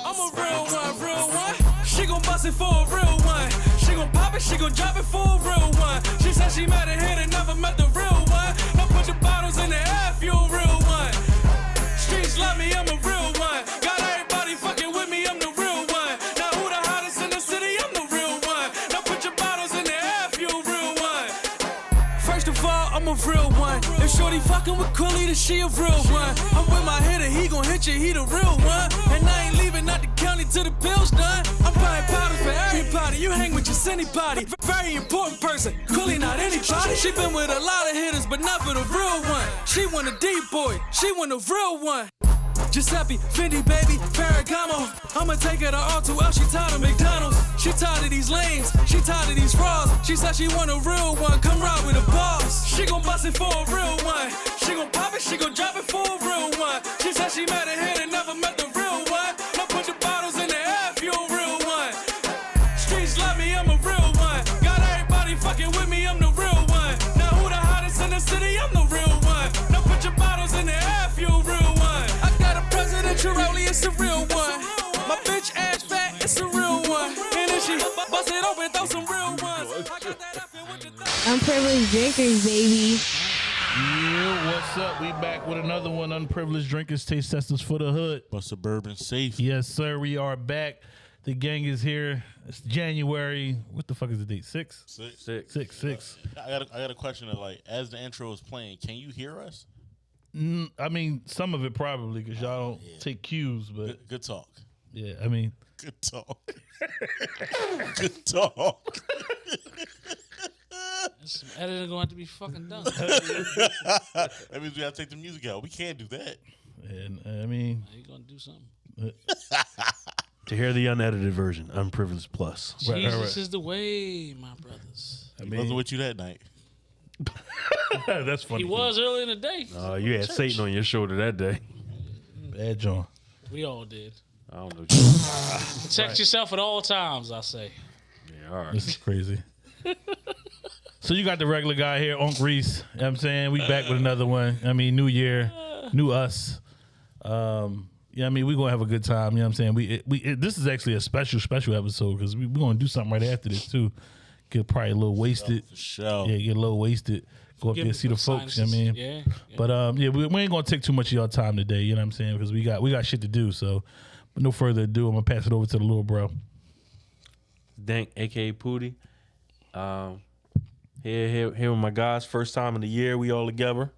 I'm a real one. She gon' bust it for a real one. She gon' pop it, she gon' drop it for a real one. She said she met a hit and never met the real one. Now put your bottles in the air if you a real one. Streets love me, I'm a real one. Got everybody fucking with me, I'm the real one. Now who the hottest in the city? I'm the real one. Now put your bottles in the air if you a real one. First of all, I'm a real one. If shorty fucking with Quilly, then she a real one. I'm with my hitter, he gon' hit you, he the real one. And I ain't leaving out the county till the bill's done. I'm buying powders for everybody. You hang with just anybody. Very important person. Quilly not anybody. She been with a lot of hitters, but not for the real one. She want a D-boy. She want a real one. Giuseppe, Fendi, baby, Ferragamo. I'ma take her to R2L, she tired of McDonald's. She tired of these lanes, she tired of these frauds. She said she want a real one, come ride with a boss. She gon' bust it for a real one. She gon' pop it, she gon' drop it for a real one. She said she met a hit and never met the real one. Now put your bottles in the air if you a real one. Streets love me, I'm a real one. Got everybody fucking with me, I'm the real one. Now who the hottest in the city? I'm the real one. Now put your bottles in the air if you a real one. I got a presidential rollie, it's a real one. My bitch ass fat, it's a real one. And if she bust it open, throw some real ones. I got that outfit with your Unprivileged Drinkers Baby. Yeah, what's up? We back with another one. Unprivileged Drinkers Taste Testers for the Hood. But suburban safe. Yes, sir. We are back. The gang is here. It's January. What the fuck is the date? 6? 6. I got a question of like, as the intro is playing, can you hear us? I mean, some of it probably because y'all don't take cues, but Good talk. yeah, I mean, Good talk. Good talk. Some editing going to have to be fucking done. That means we gotta take the music out. We can't do that. and I mean, You gonna do something? To hear the unedited version, Unprivileged Plus. Jesus is the way, my brothers. I He wasn't mean, with you that night. that's funny. He was early in the day. You had Satan on your shoulder that day. Bad John. We all did. I don't know. Protect yourself at all times, I say. Yeah, all right. This is crazy. So you got the regular guy here, Unc Reese. You know what I'm saying? We back with another one. I mean, new year, new us. Yeah, I mean, we're going to have a good time. You know what I'm saying? This is actually a special episode because we're going to do something right after this, too. Get probably a little wasted. For sure. Yeah, get a little wasted. Go up there and see the folks, you know what I mean? Yeah. But, yeah, we ain't going to take too much of y'all time today, you know what I'm saying? Because we got shit to do. So, but no further ado, I'm going to pass it over to the little bro. Dank, a.k.a. Pootie. Here with my guys. First time in the year we all together.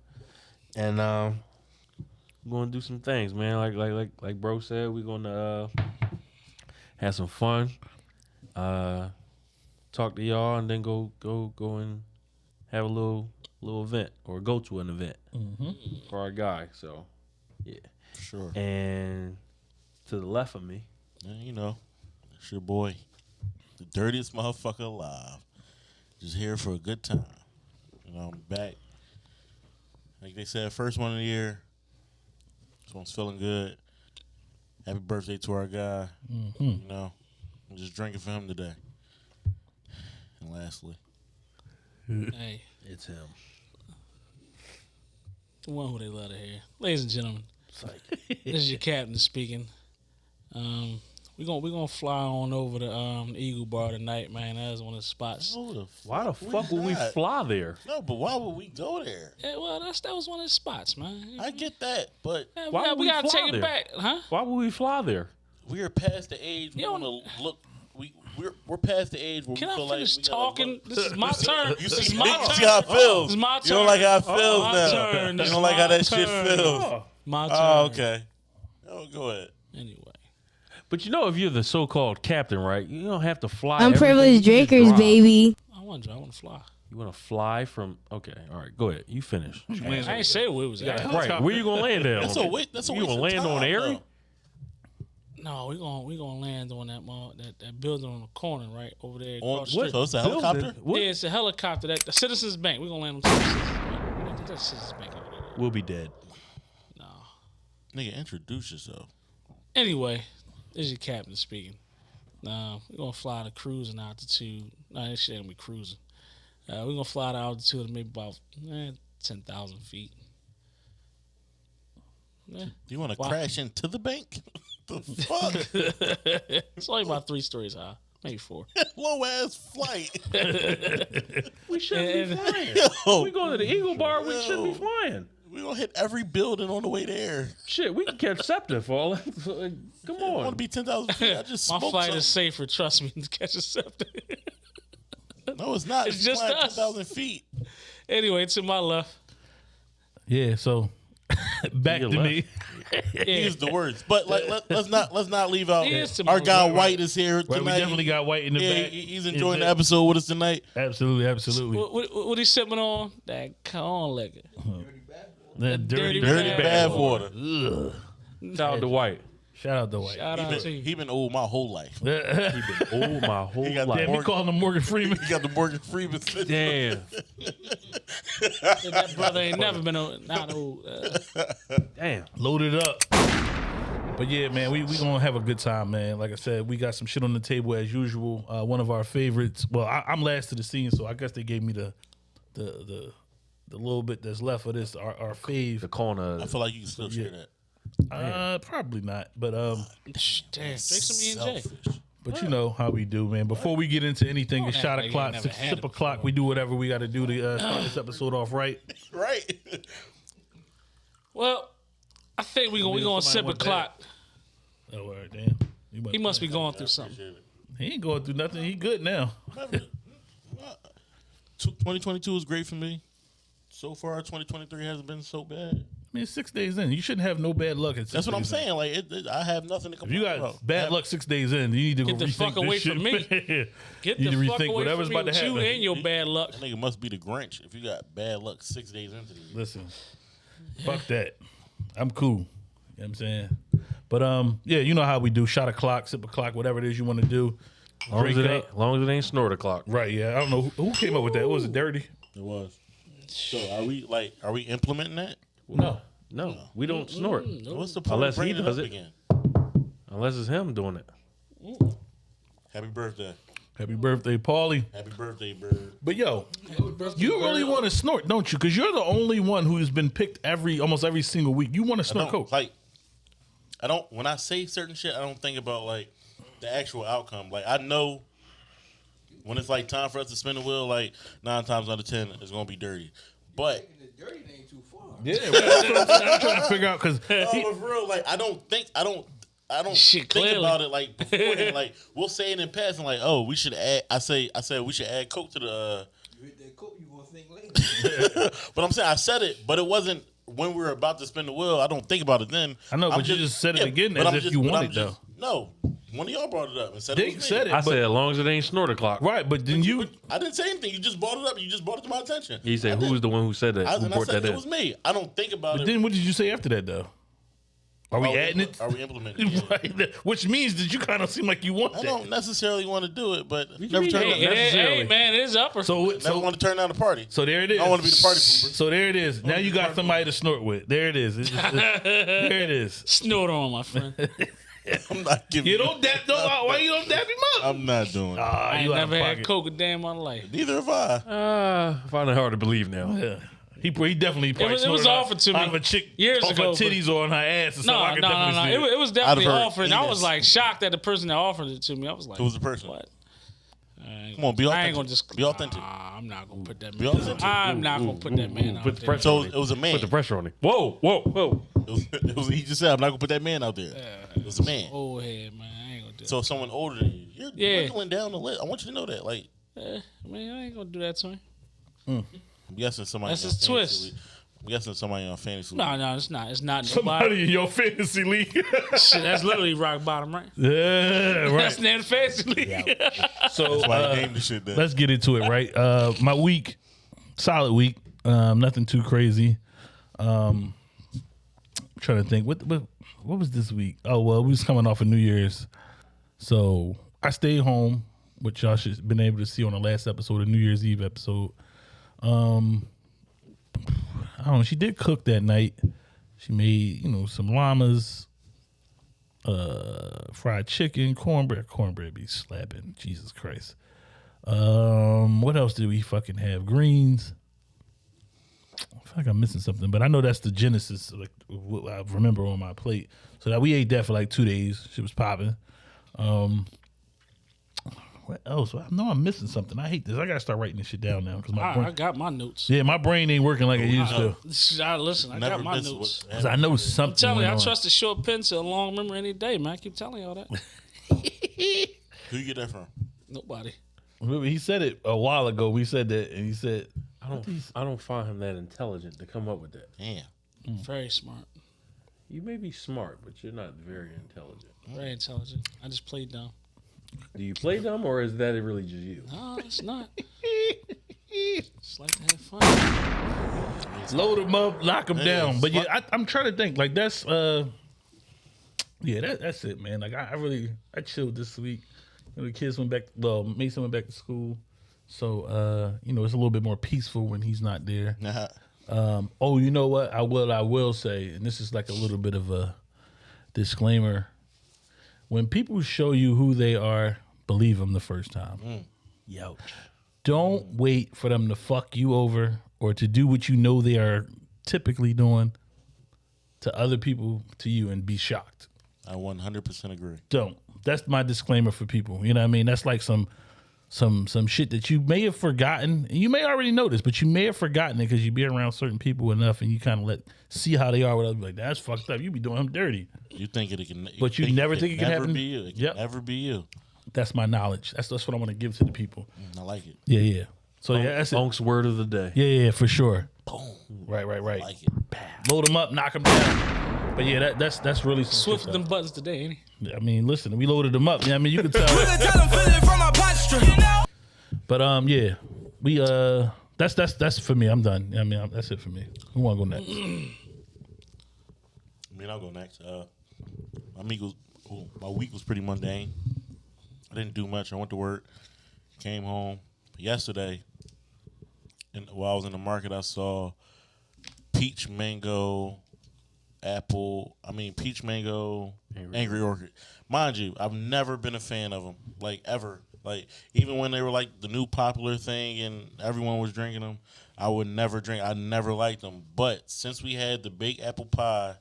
And we're going to do some things, man. Like bro said, we're going to have some fun. Talk to y'all and then go and have a little event or go to an event for our guy. So, yeah. Sure. And to the left of me. Yeah, you know, it's your boy. The dirtiest motherfucker alive. Just here for a good time. You know, I'm back. Like they said, first one of the year. This one's feeling good. Happy birthday to our guy. You know, I'm just drinking for him today. And lastly, Hey, It's him. the one who they love to hear. Ladies and gentlemen, this is your captain speaking. We're gonna fly on over to Eagle Bar tonight, man. That's one of the spots. Why the fuck would we not? fly there? No, but why would we go there? Yeah, well, that was one of the spots, man. I get that, but Yeah, Why would we we gotta fly take there? it back, huh? Why would we fly there? we are past the age we You want don't- to look. We're past the age where Can we I feel finish like we gotta talking? look. This is my turn. You This is see, my you turn. see how it feels. This is my You don't turn. like how it feels my now. turn. You This don't is like how my that shit turn. feels. My turn. Oh, okay. Oh, go ahead. Anyway. But you know, if you're the so-called captain, right, you don't have to fly. Unprivileged everything. You Drinkers just drive. Baby. I want to fly. You want to fly from? Okay, all right, go ahead. You finish. I ain't say where it was at. Right, where you gonna land at? That's a waste. That's a You waste gonna of land time, on air? though. No, we gonna land on that building on the corner right over there. On across the what? street. So it's a helicopter. What? Yeah, it's a helicopter. That the Citizens Bank. We're gonna land on Citizens Bank. That's Citizens Bank over there. We'll be dead. No. Nigga, introduce yourself. Anyway, this is your captain speaking. We're gonna fly to cruising altitude. No, this shit ain't gonna be cruising. We're gonna fly at an altitude of maybe about 10,000 feet. Do you want to Why? crash into the bank? The fuck? It's only about 3 stories high, maybe 4. Low ass flight. We shouldn't be flying. Yo, We going to the Eagle Bar. We shouldn't be flying. we gonna hit every building on the way there. Shit, we can catch SEPTA for all that. Come I want on. to be 10,000 feet. I just My smoked flight something. is safer, trust me, to catch a scepter. No, it's not. It's just flying us. 10,000 feet. Anyway, to my left. Yeah, so back to Your me. Yeah. He's the worst. But like, let's not leave out. He is to Our my guy left. White is here Right, we tonight. definitely got White in the Yeah, back. he's enjoying the episode with us tonight. Absolutely, absolutely. What he sipping on? That corn liquor. That dirty, dirty bad Bad water. Shout out to White. Shout out to White. Shout out to you. He been old my whole life. He been old my whole got life. Damn, we calling him Morgan Freeman. He got the Morgan Freeman syndrome. Damn. That brother ain't never been not old. Damn. Loaded up. But yeah, man, we gonna have a good time, man. Like I said, we got some shit on the table as usual. One of our favorites. Well, I'm last to the scene, so I guess they gave me the little bit that's left of this. Our fave. The corner. I feel like you can still share that. Probably not, but Damn, drink some E&J. Selfish. But you know how we do, man. Before we get into anything, it's shot like you o'clock, never had sip it o'clock. We do whatever we got to do to start this episode off right. Right. Well, I think we gonna sip a want clock. Oh, all right, damn. He must be going through something. He ain't going through nothing. He good now. 2022 was great for me. So far, 2023 hasn't been so bad. I mean, 6 days in, you shouldn't have no bad luck. At 6 That's what I'm days in. saying. Like, I have nothing to If complain you got about. bad luck 6 days in, you need to Get go the rethink fuck away this shit. from me. Get You the need to fuck rethink away whatever's from me about to with you happen. and your bad luck. That nigga must be the Grinch if you got bad luck 6 days into the year. Listen, fuck that. I'm cool. You know what I'm saying? But yeah, you know how we do. Shot o'clock, sip o'clock, whatever it is you want to do. Long as Drink it up. ain't, long as it ain't snort o'clock. Right, yeah. I don't know who came up with that. Was it Dirty? It was. So are we implementing that? No. No, we don't snort. What's the point Unless of he bringing does up it. again? Unless it's him doing it. Happy birthday. Happy birthday, Paulie. Happy birthday, bird. But yo, you really want to snort, don't you? Because you're the only one who's been picked almost every single week. You want to snort coke. When I say certain shit, I don't think about like the actual outcome. Like I know when it's like time for us to spin the wheel, like 9 times out of 10, it's gonna be dirty. But The dirty ain't too far. Yeah, I'm trying to figure out because for real, like I don't Shit, think clearly. about it like beforehand. Like we'll say it in passing, like, oh, we should add. I said we should add coke to the. You hit that coke, you gonna think later. But I'm saying I said it, but it wasn't when we were about to spin the wheel. I don't think about it then. I know, I'm but you just said it again but as I'm if you but want I'm it, though. No, one of y'all brought it up and said they it was me. said it. I but, said as long as it ain't snort o'clock. right, but then you. I didn't say anything. You just brought it up. You just brought it to my attention. He said, I "Who's did. the one who said that? Who And I brought said that it in?" was me. I don't think about But it. then what did you say after that though? Are we adding it? Are we implementing it? Right, which means that you kind of seem like you want I that. don't necessarily want to do it, but You never mean turn you down. ain't Hey, man, it is upper. So Never want to turn down the party. So there it is. I want to be the party pooper. So there it is. Now you got somebody to snort with. There it is. There it is. Snort on, my friend. I'm not giving. You don't dap though. Why you don't dap him up? I'm not doing. it. I ain't you out of never had pocket. coke a day in my life. Neither have I. I find it hard to believe now. Yeah. He definitely probably It was snorted offered to me out of a chick years off ago, her titties or on her ass or something. I No. could definitely see It was definitely Out of her offered. And I was anus. like shocked at the person that offered it to me. I was like, Who was the person? What? Come on, be I ain't authentic. gonna just. Be authentic. Nah, I'm not gonna put that Be man. authentic. I'm not gonna put that man out Put the there. pressure So on it him. was a man. Put the pressure on him. Whoa. He just said, "I'm not gonna put that man out there." It was a man. Old head, man. I ain't gonna do So if someone older than you, you're Yeah. dwindling down the list. I want you to know that. Like, that. Man, I ain't gonna do that to him. I'm guessing somebody. That's in his fantasy twist. league- I'm guessing somebody on fantasy. No, league. no, it's not. It's not. somebody in your fantasy league. Shit, that's literally rock bottom, right? Yeah, That's right. not the fantasy league. So That's why I named the shit that. let's get into it, right? My week, solid week. Nothing too crazy. I'm trying to think. What was this week? Oh well, we was coming off of New Year's, so I stayed home, which y'all should have been able to see on the last episode, the New Year's Eve episode. I don't know. She did cook that night. She made, some llamas, fried chicken, cornbread. Cornbread be slapping. Jesus Christ. What else did we fucking have? Greens. I feel like I'm missing something, but I know that's the genesis of like what I remember on my plate. So that we ate that for like 2 days. Shit was popping. What else? I know I'm missing something. I hate this. I gotta start writing this shit down now because my I brain, got my notes. yeah, my brain ain't working like it used to. Listen, I Never got my miss notes. what Because I know something. I'm telling you, I went on. trust a short pencil, a long memory any day, man. I keep telling you all that. Who you get that from? Nobody. Remember, he said it a while ago. We said that, and he said, I don't find him that intelligent to come up with that. Damn. Very smart. You may be smart, but you're not very intelligent. Very intelligent. I just played dumb. Do you play dumb, or is that really just you? No, it's not. Just like to have fun. load him up, lock him It down. is. But yeah, I'm trying to think. Like, that's, that's it, man. Like, I chilled this week. You know, the kids went back, Mason went back to school. So, it's a little bit more peaceful when he's not there. You know what? I will say, and this is like a little bit of a disclaimer. When people show you who they are, believe them the first time. Yo. Don't wait for them to fuck you over or to do what you know they are typically doing to other people, to you, and be shocked. I 100% agree. Don't. That's my disclaimer for people. You know what I mean? That's like some shit that you may have forgotten. And you may already know this, but you may have forgotten it because you be around certain people enough and you kind of see how they are with others. Like, that's fucked up. You be doing them dirty. You think it can, But you never think it can never happen? be you. It can Yep. never be you. That's my knowledge. That's what I want to give to the people. I like it. Yeah. So yeah, that's it. Onk's word of the day. Yeah, for sure. Boom. Right. I like it. Load them up, knock them down. But yeah, that's really some Swift shit, them though. buttons today, ain't he? I mean, listen, we loaded them up. Yeah, I mean, you can tell. But we that's for me. I'm done. I mean, that's it for me. Who want to go next? I'll go next. My week was pretty mundane. I didn't do much. I went to work, came home. Yesterday, and while I was in the market, I saw peach mango, peach mango, angry orchid. Mind you, I've never been a fan of them, like ever. Like even when they were like the new popular thing and everyone was drinking them, I would never drink. I never liked them. But since we had the big apple pie,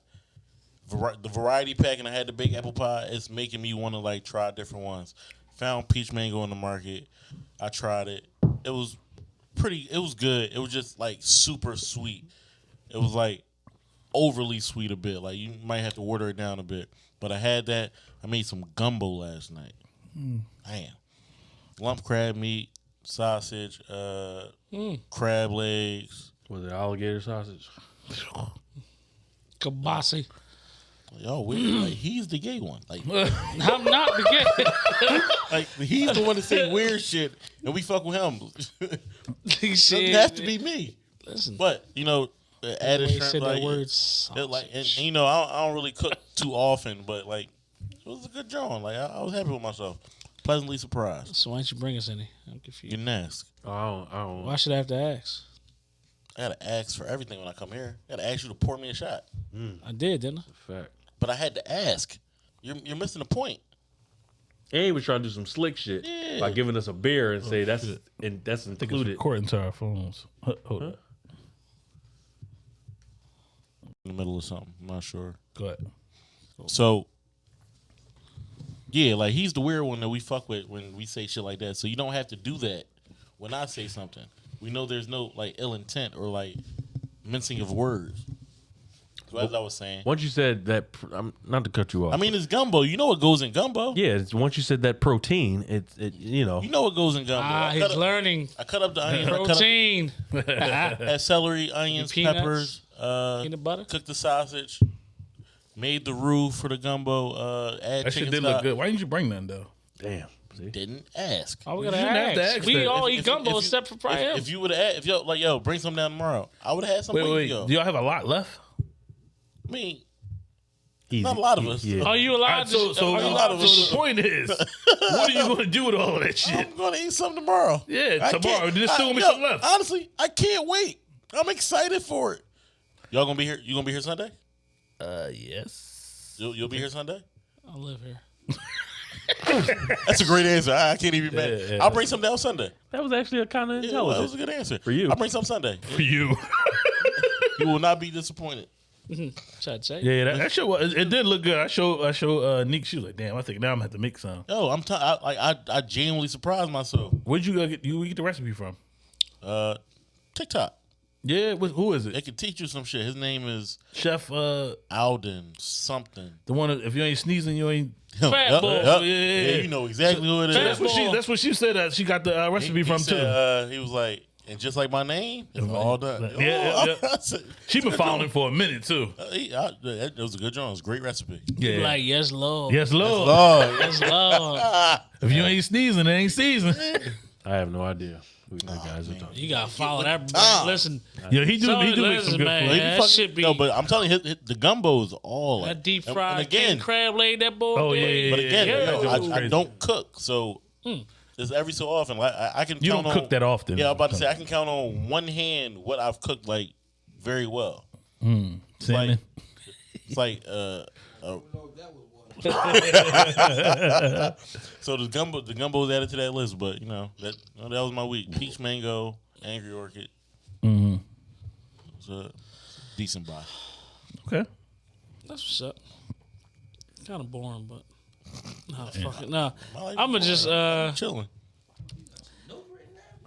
the variety pack, and I had the big apple pie, it's making me want to like try different ones. Found peach mango in the market. I tried it. It was good. It was just like super sweet. It was like overly sweet a bit. Like you might have to water it down a bit. But I had that. I made some gumbo last night. Damn. Lump crab meat, sausage, crab legs. Was it alligator sausage? Kabasi. Yo, weird. Like he's the gay one. Like I'm not the gay. like he's the one to say weird shit, and we fuck with him. He Doesn't have to be me. Listen, But added he shrimp, said like, that word. and I don't really cook too often, but like it was a good job. Like I was happy with myself, pleasantly surprised. So why don't you bring us any? I'm confused. You're nasty. I don't. Why should I have to ask? I gotta ask for everything when I come here. I gotta ask you to pour me a shot, I did, didn't I? Fact. but I had to ask. You're missing the point. And he was trying to do some slick shit by giving us a beer and say that's I think it's included. recording to our phones. Hold up. In the middle of something, I'm not sure. Go ahead. So, yeah, like he's the weird one that we fuck with when we say shit like that. So you don't have to do that when I say something. We know there's no like ill intent or like mincing of words. So as I was saying, Once you said that, I'm not to cut you off. I mean it's gumbo. You know what goes in gumbo. yeah. Once you said that protein, You know what goes in gumbo. He's learning. I cut up the onion. Protein. Add celery, onions, Peanuts, peppers. peanut butter. Cooked the sausage. Made the roux for the gumbo. Add That chicken shit did stock. look good. Why didn't you bring none though? damn. See? Didn't ask. Oh, we You gotta shouldn't have to ask. ask We that. all If- eat if- gumbo if you- except for probably him. If you would have, bring some down tomorrow, I would have had some Wait. weeks ago. Do y'all have a lot left? I mean, Easy. not a lot of us. Yeah. Are you allowed So to? Are you a lot allowed of to? us- the point is, what are you going to do with all of that shit? I'm gonna eat some tomorrow. Yeah, I tomorrow. can't- There's still gonna be yo, some left. Honestly, I can't wait. I'm excited for it. Y'all gonna be here? You gonna be here Sunday? Yes. You'll be here Sunday? I live here. That's a great answer. I can't even be mad. Yeah. I'll bring some down Sunday. That was actually a kind of Yeah, that was intelligent. a good answer. For you. I'll bring some Sunday. For you. You will not be disappointed. Try to say. Yeah, that show it did look good. I showed Nick. She was like, "Damn, I think now I'm gonna have to make some." Yo, I genuinely surprised myself. Where'd you get the recipe from? TikTok. Yeah, who is They it? can teach you some shit. His name is Chef, Alden something. the one that if you ain't sneezing, you ain't. Fat boy. Yeah. You know exactly who it is. That's what she said that she got the recipe He from said, too. he was like, and just like my name, it's all done. Yeah. I said, She been following for a minute too. it was a good job. It was a great recipe. Yeah. Like, yes, Lord. Yes, Lord. Oh, Yes, Lord. If you ain't sneezing, it ain't season. I have no idea who you guys are talking. You got to follow that. Tom. Listen, Yeah, he do make listen, some good man. food. That should be- No, but I'm telling you, the gumbo is all like, that deep and fried king again. crab leg, that boy. Oh, yeah. But again, Yeah. I don't cook, so it's every so often. Like I can. You count don't on, cook that often. Yeah, I'm about to say I can count on one hand what I've cooked like very well. Salmon. It's like I don't know if that was one. so the gumbo is added to that list, but that was my week. Peach mango, angry orchid. Mm-hmm. It's a decent buy. Okay. That's what's up. Kind of boring, but nah, fuck it. Nah, My life I'm gonna is just boring. Chilling.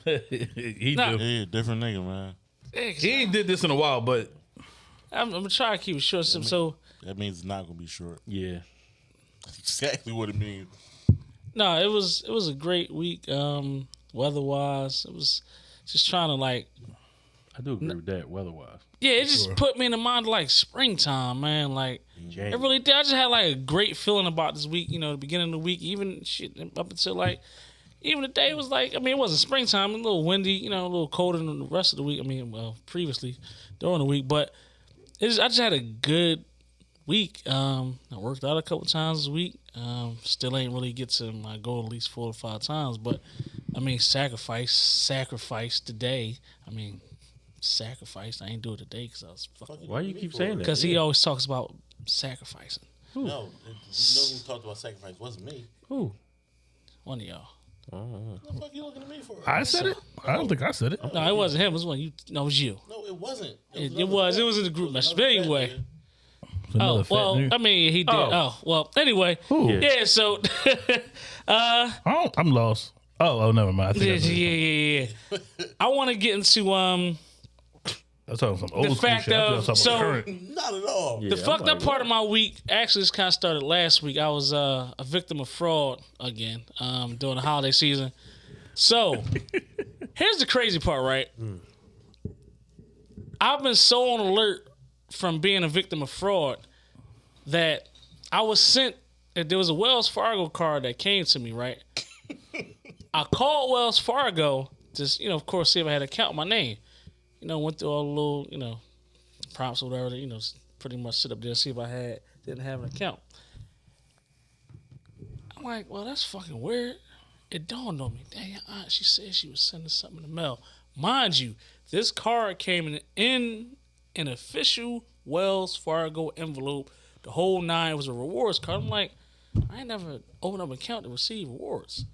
He Nah. do. Yeah, different nigga, man. He ain't did this in a while, but I'm gonna try to keep it short. So That means it's not gonna be short. Yeah. That's exactly what it means. no, it was a great week. Weather wise, it was just trying to like. I do agree with that weather-wise. Yeah, it just put me in the mind of like springtime, man. Like it really did. I just had like a great feeling about this week. The beginning of the week, even shit up until like even the day was like. I mean, it wasn't springtime. A little windy. A little colder than the rest of the week. I mean, well, previously during the week, but I just had a good week. I worked out a couple times this week. Still ain't really get to my goal at least 4 or 5 times, but I mean, sacrifice today. I mean. Sacrificed. I ain't do it today because I was fucking. Why you keep saying that? Because he always talks about sacrificing. No, you know who talked about sacrifice wasn't me. Who? One of y'all. What the fuck you looking at me for? I said it. I don't think I said it. No, it wasn't him. It was one you. No, it was you. No, it wasn't. It was. It was in the group message. But anyway. Another Oh fat well. nigga. I mean, he did. Oh well. Anyway. Who? Yeah. So. I'm lost. Oh, never mind. I think Yeah. I want to get into I was talking some old the school fact shit. I of- thought I was talking so- about current. Not at all. Yeah, the I'm fucked like, up part of my week actually just kind of started last week. I was a victim of fraud again during the holiday season. So, here's the crazy part, right? I've been so on alert from being a victim of fraud that I was sent. There was a Wells Fargo card that came to me, right? I called Wells Fargo to, of course, see if I had an account with my name. Went through all the little, prompts or whatever, pretty much sit up there and see if I didn't have an account. I'm like, well, that's fucking weird. It dawned on me. Dang, your aunt, she said she was sending something in the mail. Mind you, this card came in an official Wells Fargo envelope. The whole 9 was a rewards card. I'm like, I ain't never opened up an account to receive rewards.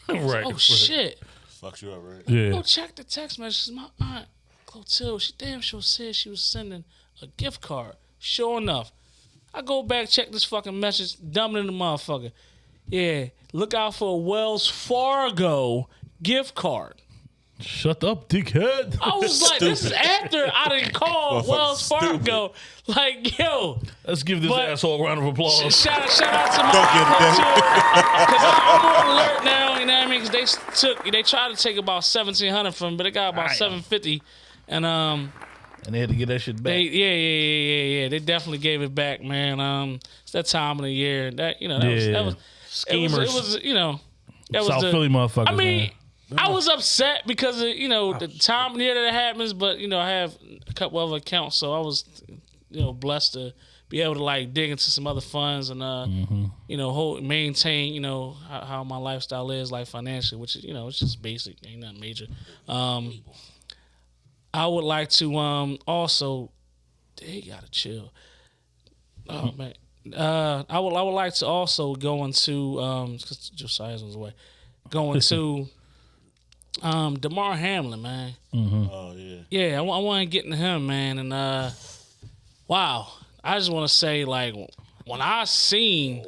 Right. Oh, shit. Fucks you up, right? Yeah. Go check the text messages. My aunt, Clotilde, she damn sure said she was sending a gift card. Sure enough. I go back, check this fucking message, dumb it in the motherfucker. Yeah, look out for a Wells Fargo gift card. Shut up, dickhead. I was like, this is after I didn't call Motherfucker's Wells Fargo. Like, yo. Let's give this But- asshole a round of applause. Shout out to my Don't get it, because I'm on alert now. You know what I mean? Because they tried to take about $1,700 from me, but they got about $750, and And they had to get that shit back. yeah. They definitely gave it back, man. It's that time of the year. That that was Schemers. It was that was South the, Philly motherfuckers. I mean, man. I was upset because of the time of the year that it happens, but I have a couple other accounts, so I was blessed to be able to like dig into some other funds and maintain how my lifestyle is like financially, which is it's just basic, ain't nothing major. I would like to also, they gotta chill. Oh man, I would like to also go into because Josiah's on his way. Go into Damar Hamlin, man. Oh yeah. Yeah, I want to get into him, man. And wow, I just want to say, like, when I seen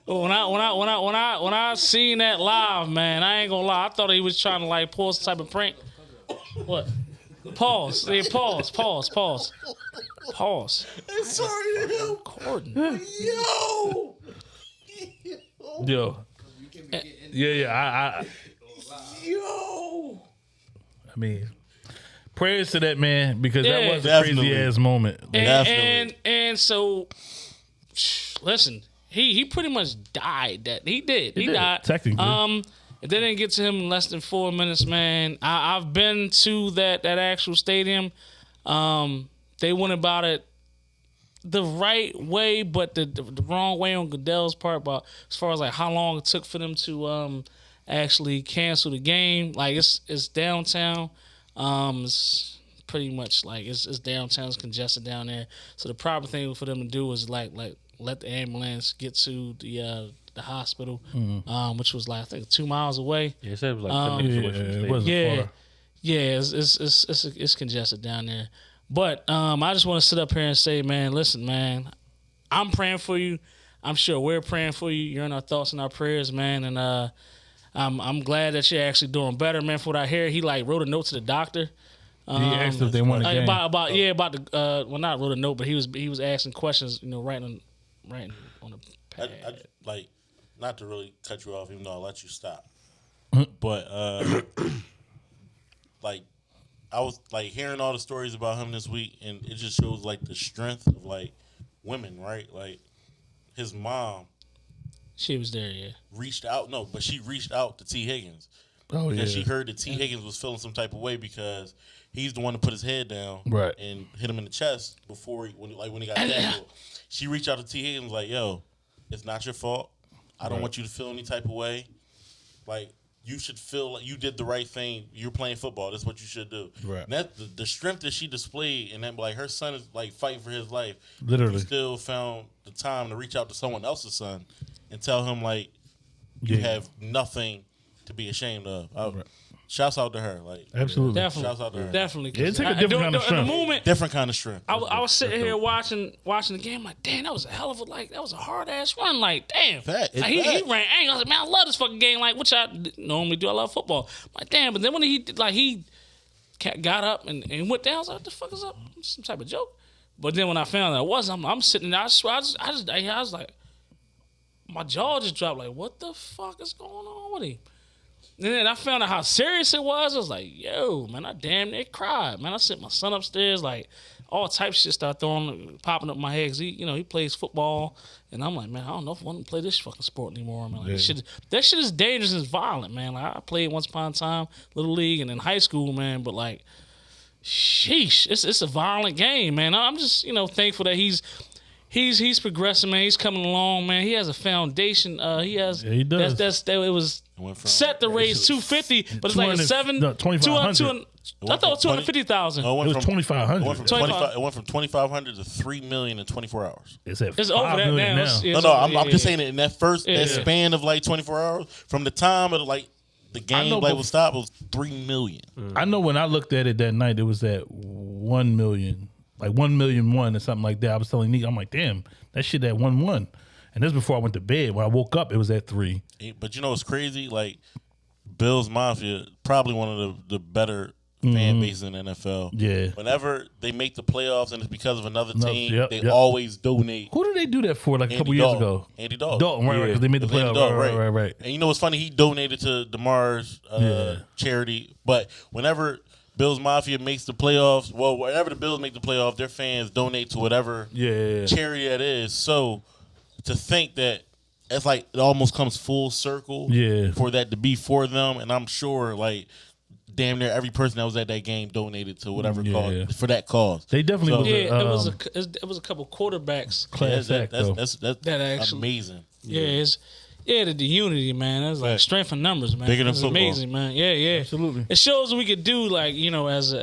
when I seen that live, man, I ain't gonna lie, I thought he was trying to like pull some type of prank. What? Pause. Yeah, pause. Sorry to him. Gordon. Yo. Yeah. I mean, prayers to that man because that Yeah. was a Definitely. crazy ass moment. Like, And so, listen, he pretty much died. He did. He did, died. technically. If they didn't get to him in less than 4 minutes, man. I've been to that actual stadium. They went about it the right way, but the wrong way on Goodell's part. About as far as like how long it took for them to actually cancel the game. Like it's downtown. It's pretty much like it's downtown. It's congested down there. So the proper thing for them to do is like let the ambulance get to the hospital, which was like I think 2 miles away. Yeah, it said it was like 10 minutes away from the it stadium. wasn't far. Yeah, it's congested down there. But I just want to sit up here and say, man, listen, man, I'm praying for you. I'm sure we're praying for you. You're in our thoughts and our prayers, man. And I'm glad that you're actually doing better, man. For what I hear, he like wrote a note to the doctor. He asked if they won the game. About the well, not wrote a note, but he was asking questions, writing on the pad. I like, not to really cut you off, even though I let you stop. But like, I was like hearing all the stories about him this week, and it just shows like the strength of like women, right? Like his mom She was there, yeah. reached out, no, but she reached out to T. Higgins Oh yeah. because she heard that T. Higgins was feeling some type of way because he's the one to put his head down Right. and hit him in the chest before when he got tackled. She reached out to T. Higgins like, "Yo, it's not your fault. I don't want you to feel any type of way. Like, you should feel like you did the right thing. You're playing football. That's what you should do." Right. And that the strength that she displayed, and then like her son is like fighting for his life. Literally. She still found the time to reach out to someone else's son and tell him like, you Yeah. have nothing to be ashamed of. Shouts out to her. Like, Absolutely. Definitely. Shouts out to her. Definitely. Yeah, it took a different kind of At the strength. moment, Different kind of strength. I was sitting here watching the game, like, damn, that was a hell of a that was a hard ass run, like, damn. Fact. Like, he Fact. ran angry. I was like, man, I love this fucking game, like, which I normally do. I love football. Like, damn. But then when he got up and went down, I was like, what the fuck is up? Some type of joke. But then when I found out it wasn't, I'm sitting there. I swear, I was like, my jaw just dropped. Like, what the fuck is going on with him? And then I found out how serious it was. I was like, yo, man, I damn near cried. Man, I sent my son upstairs, like, all types of shit started popping up in my head. Cause he plays football. And I'm like, man, I don't know if I want to play this fucking sport anymore. Man, like, that shit is dangerous and violent, man. Like, I played once upon a time, Little League and in high school, man. But, like, sheesh, it's a violent game, man. I'm just, thankful that he's progressing, man. He's coming along, man. He has a foundation. He does. It was set to raise 250, but it's like a 2,500. I thought 250,000. It was 2,500. It went from 2,500 to 3 million in 24 hours. It's at It's 5 over that million now. now. I'm just saying that in that that span of like 24 hours, from the time of like the game was stopped, it was 3 million. I know when I looked at it that night, it was at 1 million, like 1,000,001 or something like that. I was telling Nick, I'm like, damn, that shit at 1-1. And this before I went to bed. When I woke up, it was at 3. But you know what's crazy? Like, Bills Mafia, probably one of the better fan bases in the NFL. Yeah. Whenever they make the playoffs and it's because of another team, yep, they yep. always donate. Who did they do that for? Like a Andy couple years Dalton. ago. Andy Dalton. Dalton, right? Because they made the It was Andy playoffs. Dalton, Right. And you know what's funny? He donated to Damar's charity. But whenever Bills Mafia makes the playoffs, well, whenever the Bills make the playoffs, their fans donate to whatever charity that is. So to think that it's like it almost comes full circle for that to be for them. And I'm sure like damn near every person that was at that game donated to whatever cause for that cause. They definitely it was a couple quarterbacks class act, though. That's that actually amazing. Yeah, Yeah, the unity, man. That's like strength in numbers, man. Bigger than That's football. amazing, man. Yeah. Absolutely. It shows what we could do, like, you know, as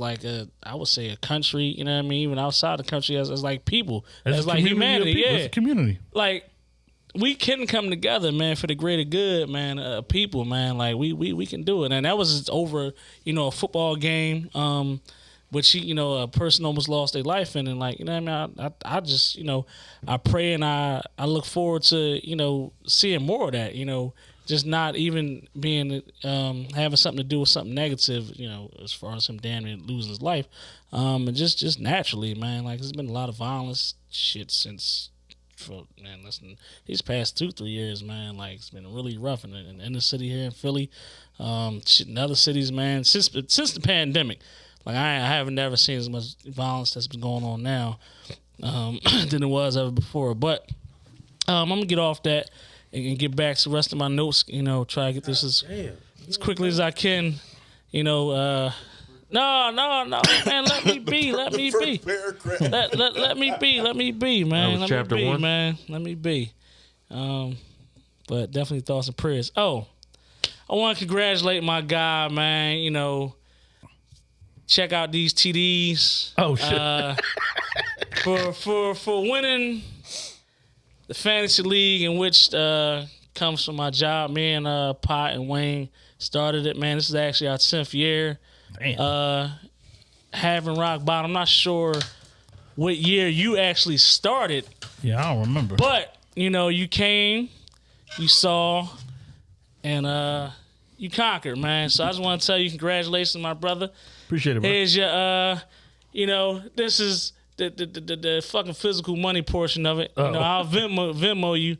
like I would say a country, you know what I mean? Even outside the country, as like people, as like humanity, yeah. It's a community. Like, we can come together, man, for the greater good, man. People, man, like we can do it, and that was over, you know, a football game, which you know a person almost lost their life in, and like, you know what I mean. I just, you know, I pray and I look forward to, you know, seeing more of that, you know, just not even being having something to do with something negative, you know, as far as him damn near losing his life, and just naturally, man. Like, there's been a lot of violence shit since. Listen, these past 2-3 years, man, like, it's been really rough in the inner city here in Philly, shit in other cities, man. Since the pandemic, like, I haven't never seen as much violence that's been going on now than it was ever before. But I'm gonna get off that and get back to the rest of my notes. You know, try to get this as quickly as I can. You know, no, man. Let me be. Let me be. Let me be. Let me be, man. That was Let chapter me be, 1. man. Let me be. But definitely thoughts and prayers. Oh, I want to congratulate my guy, man. You know, check out these TDs. Oh shit. For winning the fantasy league, in which comes from my job. Me and Pot and Wayne started it, man. This is actually our 10th year. Damn. Having rock bottom. I'm not sure what year you actually started, Yeah, I don't remember. but you know, you came, you saw, and you conquered, man. So I just want to tell you, congratulations, my brother. Appreciate it, bro. Here's your, you know, this is the fucking physical money portion of it. You know, I'll Venmo you,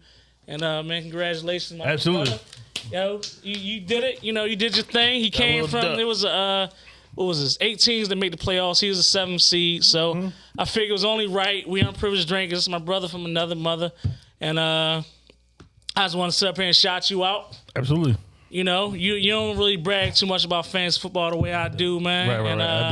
and man, congratulations, my Absolutely. brother. Yo, you did it. You know, you did your thing. He came little from duck. it was what was this? 8 teams that make the playoffs. He was a 7th seed, so I figured it was only right. We Unprivileged Drinkers, my brother from another mother, and I just want to sit up here and shout you out. Absolutely. You know, you don't really brag too much about fantasy football the way I do, man. Right. And, I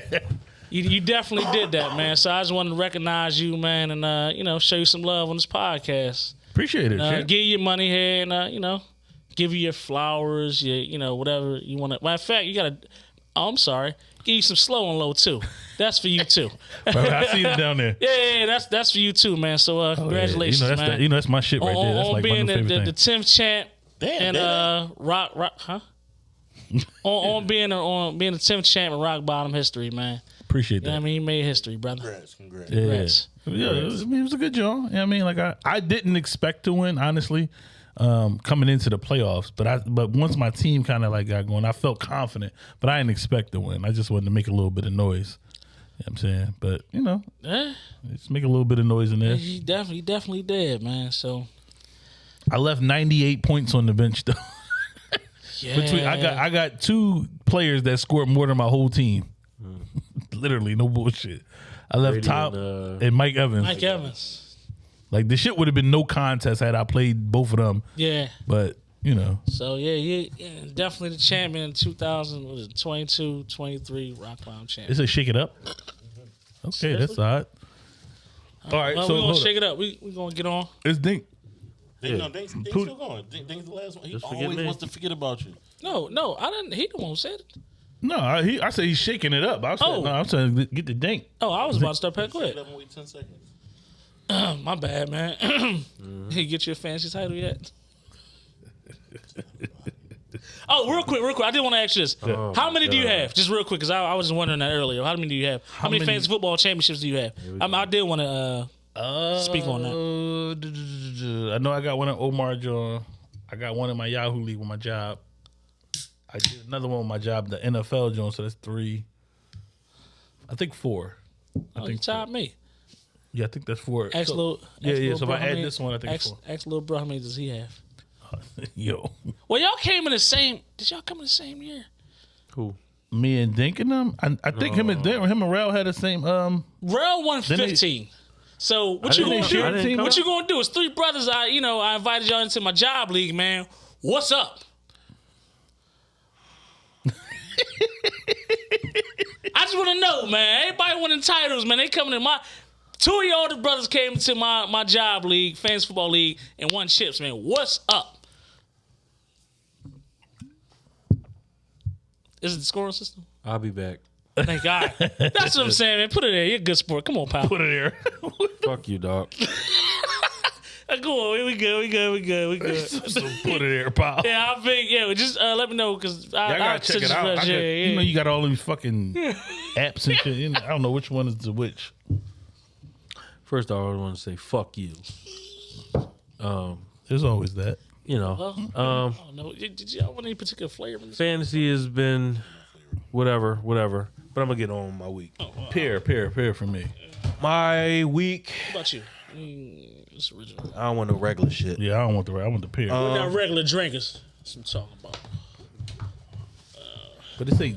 don't. You definitely did that, man. So I just wanted to recognize you, man, and you know, show you some love on this podcast. Appreciate it. Shit. Give you your money here, and you know, give you your flowers, you know, whatever you want to. Matter of fact, you gotta. Oh, I'm sorry. Give you some slow and low too. That's for you too. I see it down there. Yeah, that's for you too, man. So congratulations, you know, that's man. that's my shit right there. That's on like my being new favorite the thing. 10th champ. Damn, And rock, huh? on being the 10th champ in rock bottom history, man. Appreciate You know that. what I mean, he made history, brother. Congrats. Yeah. Congrats. Yeah, I mean, it was a good job. You know what I mean, like I didn't expect to win, honestly, coming into the playoffs. But once my team kind of like got going, I felt confident. But I didn't expect to win. I just wanted to make a little bit of noise. You know what I'm saying? But you know, just make a little bit of noise in there. He definitely did, man. So I left 98 points on the bench though. yeah, I got 2 players that scored more than my whole team. Literally, no bullshit. I left Brady Top and, and Mike Evans. Mike Evans. Like, the shit would have been no contest had I played both of them. Yeah. But, you know. So yeah, definitely the champion in 2022, 23 rock bottom champion. It's a shake it up. Okay, that's all right. All right, Well, so we're gonna hold shake up. it up. We gonna get on. It's Dink. Dink's still going. Dink's the last one. He Just forget always me. wants to forget about you. No, I didn't. He the one who said it. No, I said he's shaking it up. I said, Oh. no, I'm saying get the Dink. Oh, I was about to start paying. Go Shake ahead. it up and wait 10 seconds. My bad, man. He get you a fancy title yet? Oh, real quick. I did want to ask you this. Oh, How many do you God. have? Just real quick, because I was just wondering that earlier. How many do you have? How many many- fantasy football championships do you have? I did want to speak on that. I know I got one at Omar John. I got one in my Yahoo League with my job. I did another one with my job, the NFL John, so that's 3. I think 4. Oh, you tied me. Yeah, I think that's 4. Ask So- little. yeah, ask yeah. little So if bro I how add many- this one, I think it's 4. Ask little bro how many does he have? Yo, Well, y'all came in the same. Did y'all come in the same year? Who? me and Dink and them. I think him and Rel had the same. Rel won Then they- 15. So what you didn't gonna share the do? team? What you gonna do? It's 3 brothers. I invited y'all into my job league, man. What's up? I just want to know, man. Everybody winning titles, man. They coming in my 2 of your older brothers came to my job league, fantasy football league, and won chips, man. What's up? Is it the scoring system? I'll be back. Thank God. That's what I'm saying, man. Put it there. You're a good sport. Come on, pal. Put it there. Fuck you, dog. Go on. We good. Put it there, pal. Yeah, I think, just let me know, because I gotta check it out. You know, you got all these fucking apps and shit. You know, I don't know which one is the which. First off, I want to say fuck you. There's always that. You know, Oh, no. Did y'all want any particular flavor in this? fantasy has been whatever. But I'm gonna get on with my week. Pear for me. My week. What about you? It's original. I don't want no regular shit. Yeah, I don't want I want the pear. We're not regular drinkers. That's what I'm talking about. But they say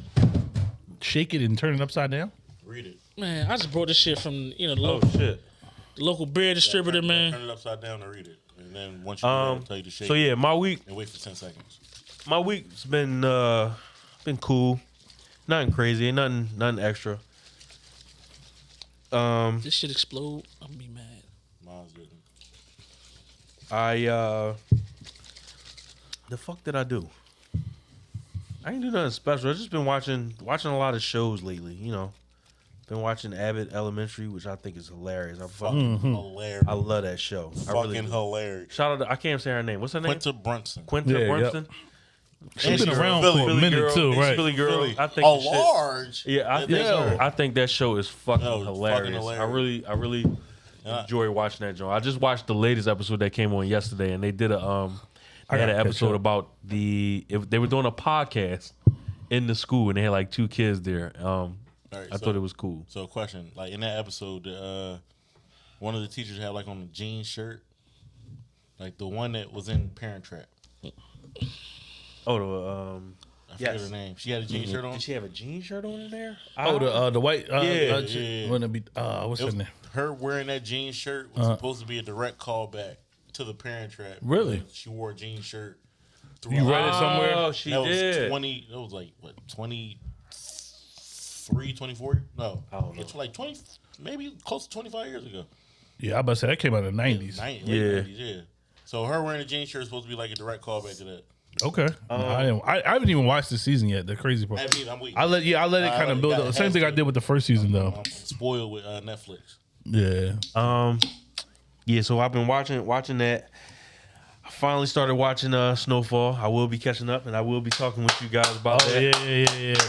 shake it and turn it upside down. Read it. Man, I just brought this shit from the Oh shit. local beer distributor, man. Turn it upside down and read it. And then once you read it, I'll tell you to shake So yeah, my week. and wait for 10 seconds. My week's been cool. Nothing crazy. Ain't nothing extra. This shit explode. I'm gonna be mad. Mine's didn't. The fuck did I do? I ain't do nothing special. I just been watching a lot of shows lately. You know, been watching Abbott Elementary, which I think is hilarious. Hilarious. I love that show. I really Fucking do. hilarious. Shout out to, I can't say her name. What's her name? Quinta Brunson. Quinta Yeah, Brunson. She's been Philly around girl. for a Philly minute girl. too, right? Philly girl. Philly. I think A the shit- large. Yeah, I think that show is fucking No, it's hilarious. fucking I really Yeah. enjoy watching that joint. I just watched the latest episode that came on yesterday, and they did they had an gotta catch episode up. about they were doing a podcast in the school, and they had like 2 kids there. I thought it was cool. So, question: like in that episode, one of the teachers had like on a jean shirt, like the one that was in Parent Trap. Oh, I forget her name. She had a jean shirt on. Did she have a jean shirt on in there? Oh, the white. Yeah. Wouldn't it be? What's It her was- name? her wearing that jean shirt was supposed to be a direct callback to the Parent Trap. Really? She wore a jean shirt. You read it somewhere? Oh, she That was did. 20. It was like what 23, 24? No, I don't know. It's like 20, maybe close to 25 years ago. Yeah, I about to say that came out in the 90s. Late Yeah. 90s, yeah. So her wearing a jean shirt is supposed to be like a direct callback to that. Okay. I haven't even watched the season yet. The crazy part. I'm waiting. I let it kind of build up. Same thing I did with the first season though. I'm spoiled with Netflix. Yeah. Yeah, so I've been watching that. I finally started watching Snowfall. I will be catching up, and I will be talking with you guys about that. Yeah.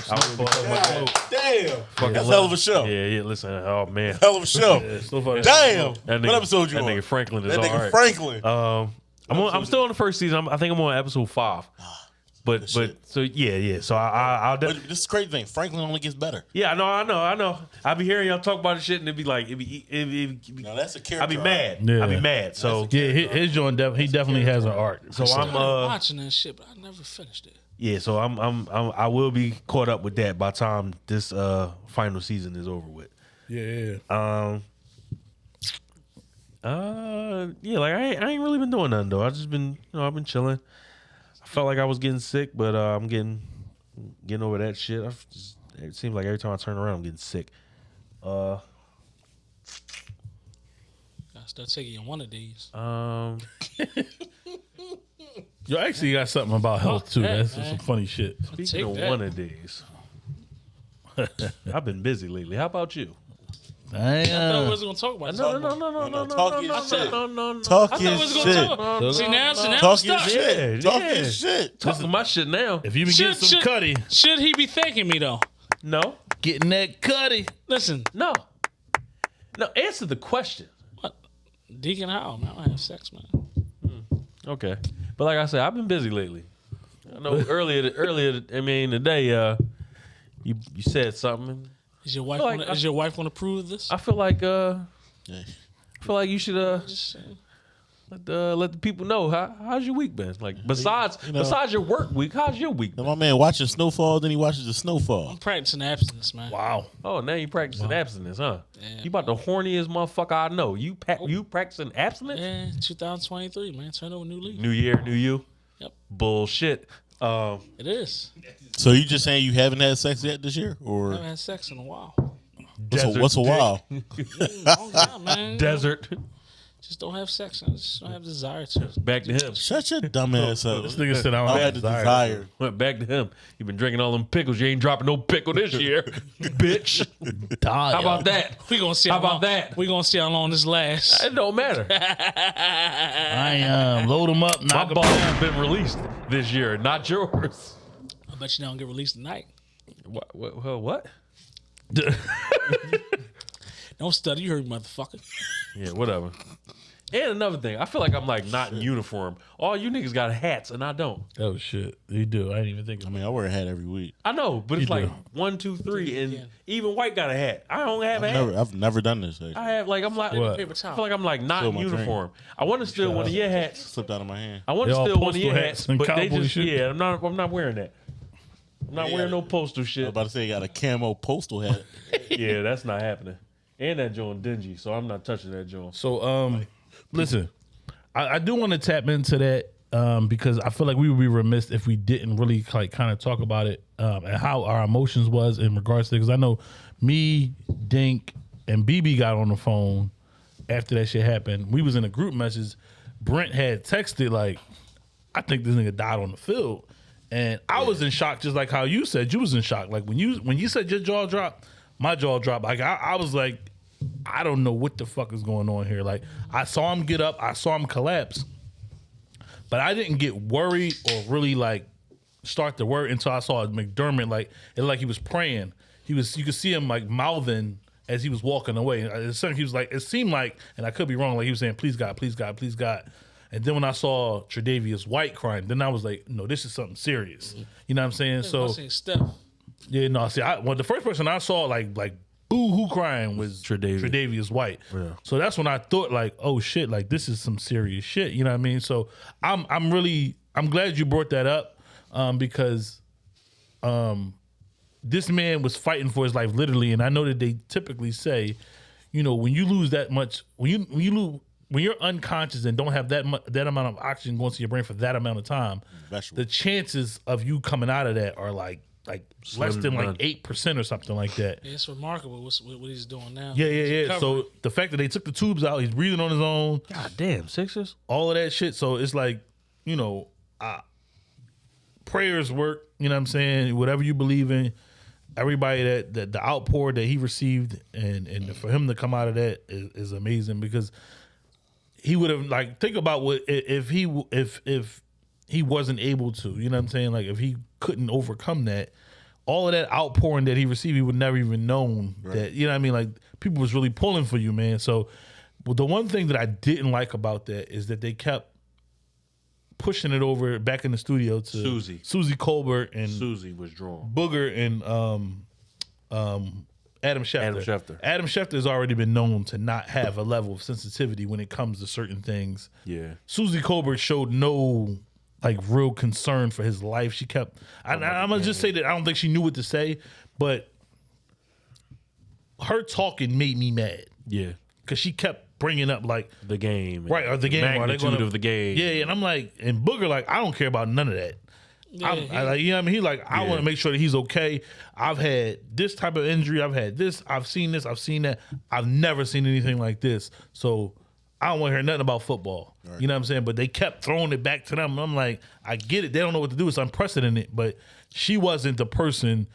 I will be talking about that. Damn. Fucking That's a love- hell of a show. Yeah, listen. Oh man, Hell of a show. Snowfall. Damn. That What episode you that on? nigga Franklin is That all nigga right. Franklin. I'm still on the first season. I think I'm on episode 5. But shit. so yeah. So I'll But this is the crazy thing. Franklin only gets better. yeah. I know. I be hearing y'all talk about this shit, and it'd be like Now that's a character. I'd be mad. Yeah. I'd be mad. So Yeah, his joint he definitely has an arc. so I'm I'm watching that shit, but I never finished it. yeah. So I will be caught up with that by the time this final season is over with. Yeah. Yeah, like I ain't really been doing nothing though. I just been I've been chilling. I felt like I was getting sick, but I'm getting over that shit. It seems like every time I turn around, I'm getting sick. I start taking you one of these. Yo, actually got something about health too. Yeah, That's man. some funny shit. Speaking take of that. one of these, I've been busy lately. How about you? I thought we Damn. was gonna talk about No. Talk your shit. Talk I thought we was gonna talk about. See now I'm Talk your stuck. shit. Talk your shit. Talking my shit now. If you been getting some cutty, Should he be thanking me though? No. getting that cutty. Listen, No. Answer the question. what? Deacon how? Man, I don't have sex, man. Okay, but like I said, I've been busy lately. I know earlier. I mean, today, you said something. Is your wife Like, gonna, is your wife gonna approve of this? I feel like you should Just saying. let the people know how's your week been. Like besides your work week, how's your week Now been? my man watching Snowfall, then he watches the snowfall. I'm practicing abstinence, man. Wow. Oh, now you practicing abstinence, huh? Yeah. You about the horniest motherfucker I know. You practicing abstinence? Yeah, 2023, man. Turn over a new leaf. New year, new you. Yep. Bullshit. It is. So you just saying you haven't had sex yet this year, I or haven't had sex in a while. What's a while? Long time, man. Desert. Just don't have sex. I just don't have desire to. Back to him. Shut your dumb ass up. This nigga said I I don't had have the desire. desire. Went back to him. You been drinking all them pickles. You ain't dropping no pickle this year, bitch. How about that? We gonna see How how long, about that? We gonna see how long this lasts. It don't matter. I load them up, My knock them balls down. have been released this year, not yours. I bet you they don't get released tonight. What? Don't study, you heard me, motherfucker. Yeah, whatever. And another thing, I feel like I'm like not in uniform. All you niggas got hats and I don't. Oh shit, you do. I didn't even think I of it. mean, I wear a hat every week. I know, but it's You like do. 1, 2, 3, and Yeah. even white got a hat. I don't have a hat. I've never done this. Actually. I have like I'm like What? Paper I towel. feel like I'm like not Steal in my drink. uniform. I want to steal one of your hats. Slipped out of my hand. I want They to all steal one of postal your hats hats, and but they cowboy just shit. I'm not wearing that. I'm not Yeah. wearing no postal I was shit. about to say, you got a camo postal hat. Yeah, that's not happening. And that joint dingy, so I'm not touching that joint. So, listen, I do want to tap into that because I feel like we would be remiss if we didn't really like kind of talk about it and how our emotions was in regards to it. Because I know me, Dink, and BB got on the phone after that shit happened. We was in a group message. Brent had texted like, "I think this nigga died on the field," and I was in shock, just like how you said you was in shock. Like when you said your jaw dropped, my jaw dropped. Like I was like, I don't know what the fuck is going on here. Like I saw him get up, I saw him collapse, but I didn't get worried or really like start to worry until I saw McDermott. Like it, like he was praying. You could see him like mouthing as he was walking away. He was like, it seemed like, and I could be wrong, like he was saying, "Please God, please God, please God." And then when I saw Tre'Davious White crying, then I was like, no, this is something serious. You know what I'm saying? So I seen Steph. yeah, no. See, the first person I saw like boo-hoo crying was Tre'Davious. Tre'Davious White. Yeah. So that's when I thought like, oh shit, like this is some serious shit. You know what I mean? So I'm glad you brought that up because this man was fighting for his life literally, and I know that they typically say, you know, when you lose that much, when you're unconscious and don't have that amount of oxygen going to your brain for that amount of time, Vegetable. the chances of you coming out of that are like less than like none. 8% or something like that. Yeah, it's remarkable what he's doing now. Yeah. Recovery. So the fact that they took the tubes out, he's breathing on his own, God damn, Sixers. all of that shit. So it's like, you know, prayers work. You know what I'm saying? Whatever you believe in, everybody that the outpour that he received, and for him to come out of that is amazing because he would have like think about what if he wasn't able to. You know what I'm saying? Like if he couldn't overcome that. All of that outpouring that he received, he would never even known that, you know what I mean? Like, people was really pulling for you, man. So, well, the one thing that I didn't like about that is that they kept pushing it over back in the studio to Susie Colbert and Susie was drawn. Booger and Adam Schefter. Adam Schefter has already been known to not have a level of sensitivity when it comes to certain things. Yeah. Susie Colbert showed no like real concern for his life. She kept. I'm gonna just say that I don't think she knew what to say, but her talking made me mad. Yeah. Because she kept bringing up like The game. right or the game. Are they Magnitude gonna, of the game. Yeah, and I'm like, and Booger like, I don't care about none of that. I like, you know what I mean? He like, I want to make sure that he's okay. I've had this type of injury. I've had this. I've seen this. I've seen that. I've never seen anything like this. So I don't want to hear nothing about football. Right. You know what I'm saying? But they kept throwing it back to them. I'm like, I get it. They don't know what to do. It's unprecedented. But she wasn't the person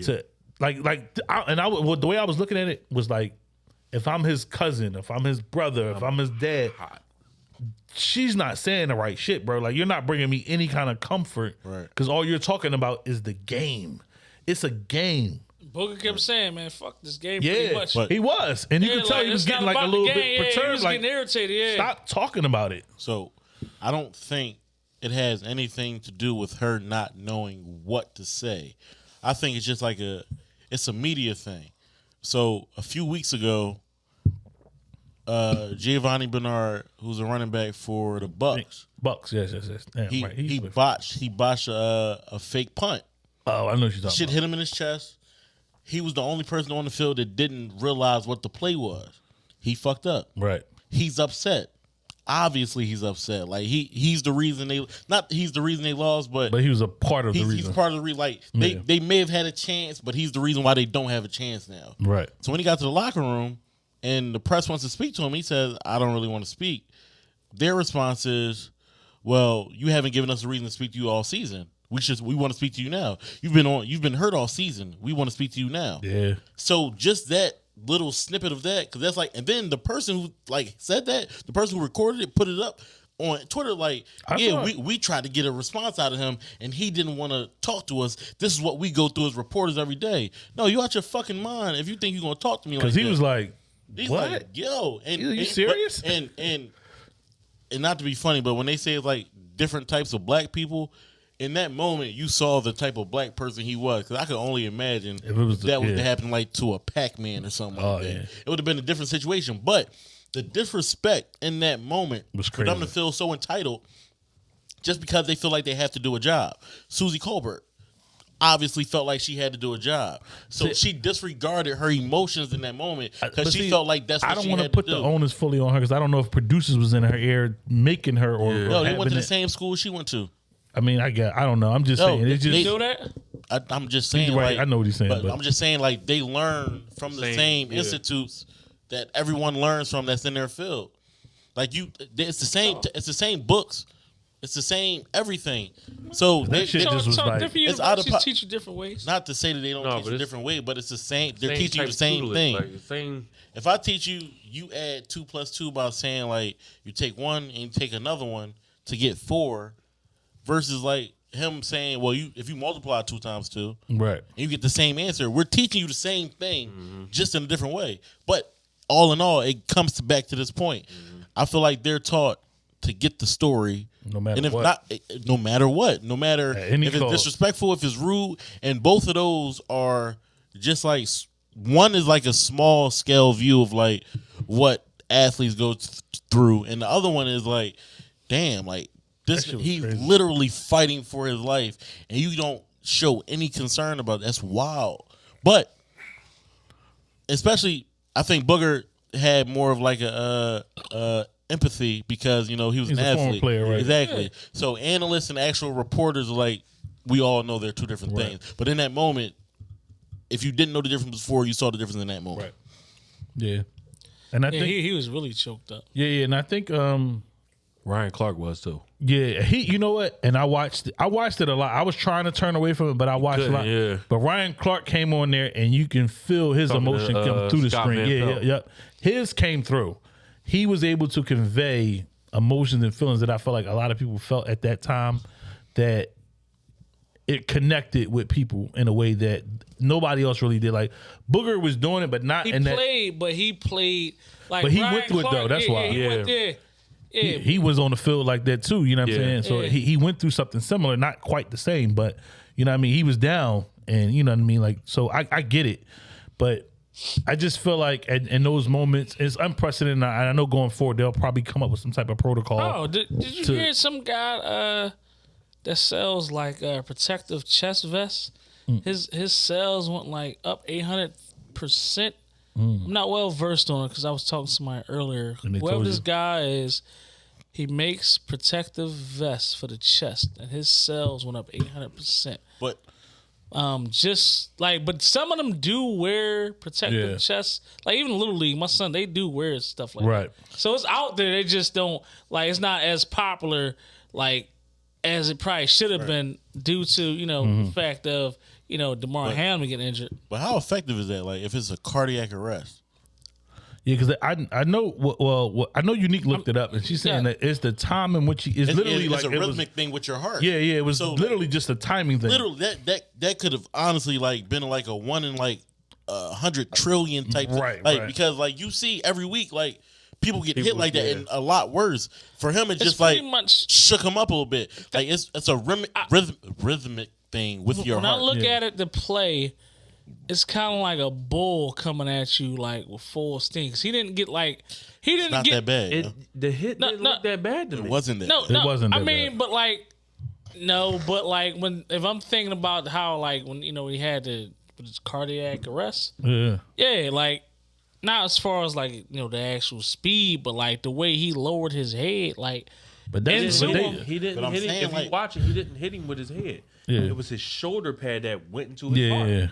to the way I was looking at it was like, if I'm his cousin, if I'm his brother, if I'm his dad, she's not saying the right shit, bro. Like, you're not bringing me any kind of comfort. Right. Because all you're talking about is the game. It's a game. Booger kept saying, "Man, fuck this game." Yeah, pretty much. he was, and you could tell he was it's getting not like a about little the bit game. perturbed. He was Like, getting irritated. Yeah. stop talking about it. So I don't think it has anything to do with her not knowing what to say. I think it's just like it's a media thing. So a few weeks ago, Giovanni Bernard, who's a running back for the Bucks, Yes. Damn, he right. he botched a fake punt. Oh, I know what you're talking Shit about. hit him in his chest. He was the only person on the field that didn't realize what the play was. He fucked up. Right. He's upset. obviously he's upset. Like he's the reason they lost, but he was a part of the reason. He's part of the reason. Like they may have had a chance, but he's the reason why they don't have a chance now. Right. So when he got to the locker room and the press wants to speak to him, he says, "I don't really want to speak." Their response is, "Well, you haven't given us a reason to speak to you all season. We want to speak to you now. You've been hurt all season. We want to speak to you now." Yeah. So just that little snippet of that, because that's like, and then the person who like said that, the person who recorded it, put it up on Twitter, like, we tried to get a response out of him, and he didn't want to talk to us. This is what we go through as reporters every day. No, you out your fucking mind if you think you're gonna talk to me like that. Because he was like, he's what? like, yo, and you serious? And not to be funny, but when they say it's like different types of black people, in that moment you saw the type of black person he was. Because I could only imagine if it was that would happen like to a Pac-Man or something like that. Yeah. It would have been a different situation. But the disrespect in that moment was for them to feel so entitled just because they feel like they have to do a job. Susie Colbert obviously felt like she had to do a job. So she disregarded her emotions in that moment because she felt like that's what she had to do. I don't want to put the onus fully on her because I don't know if producers was in her ear making her or no, they went to the same school she went to. I mean, I don't know. I'm just saying. It's just, they do that? I'm just saying. Right, like, I know what he's saying. But I'm just saying, like, they learn from the same institutes that everyone learns from that's in their field. Like, it's the same. It's the same books. It's the same everything. So that shit just was like, different universities teach you different ways. Not to say that they don't teach you different ways, but it's the same. They're teaching you the same thing. Like the same. If I teach you, you add 2 + 2 by saying like you take one and you take another one to get 4. Versus like him saying, well, if you multiply 2 × 2, right, and you get the same answer, we're teaching you the same thing, just in a different way. But all in all, it comes back to this point. I feel like they're taught to get the story, no matter and if what. not, no matter what, no matter if it's disrespectful, if it's rude, and both of those are just like one is like a small scale view of like what athletes go through, and the other one is like, damn, like. He's literally fighting for his life, and you don't show any concern about it. That's wild. But especially, I think Booger had more of like a empathy because he was an athlete, former player, right? Exactly. Yeah. So analysts and actual reporters are like, we all know they're two different things. But in that moment, if you didn't know the difference before, you saw the difference in that moment. Right. Yeah. And I think he was really choked up. Yeah, and I think Ryan Clark was too. Yeah, you know what? And I watched it a lot. I was trying to turn away from it, but I watched a lot. Yeah. But Ryan Clark came on there, and you can feel his emotion come through the screen. Yeah. His came through. He was able to convey emotions and feelings that I felt like a lot of people felt at that time, that it connected with people in a way that nobody else really did. Like Booger was doing it, but not in that. He played like. But he Ryan went through Clark, it though. That's why. He went there. Yeah. He was on the field like that too, you know what I'm saying? So he went through something similar, not quite the same, but you know what I mean? He was down, and you know what I mean? Like, so I get it, but I just feel like in those moments, it's unprecedented. I know going forward, they'll probably come up with some type of protocol. Oh, did you hear some guy that sells like protective chest vests? His sales went like up 800%. I'm not well versed on it because I was talking to somebody earlier. Whoever this guy is, he makes protective vests for the chest, and his sales went up 800%. But but some of them do wear protective chests. Like even Little League, my son, they do wear stuff like that. So it's out there. They just don't it's not as popular like as it probably should have been due to the fact of Damar Hamlin getting injured. But how effective is that? Like if it's a cardiac arrest? Yeah, because I know. Well, I know Unique looked it up, and she's saying that it's the time in which it's literally like a rhythmic thing with your heart. Yeah, it was literally just a timing thing. Literally, that could have honestly like been like a 1 in like 100 trillion type thing. Like because like you see every week like people get hit like that, and a lot worse. For him, it's just like shook him up a little bit. Like it's a rhythmic thing with your heart. When I look at it to play, it's kind of like a bull coming at you like with full stings. He didn't get that bad. The hit didn't look that bad to me. It wasn't that. It wasn't that bad. But like if I'm thinking about how like when he had his cardiac arrest. Yeah. Yeah, like Not as far as like the actual speed, but like the way he lowered his head, like. But that's And He didn't But I'm hit him. saying, If like- you watch it, he didn't hit him with his head. Yeah. It was his shoulder pad that went into his heart. yeah.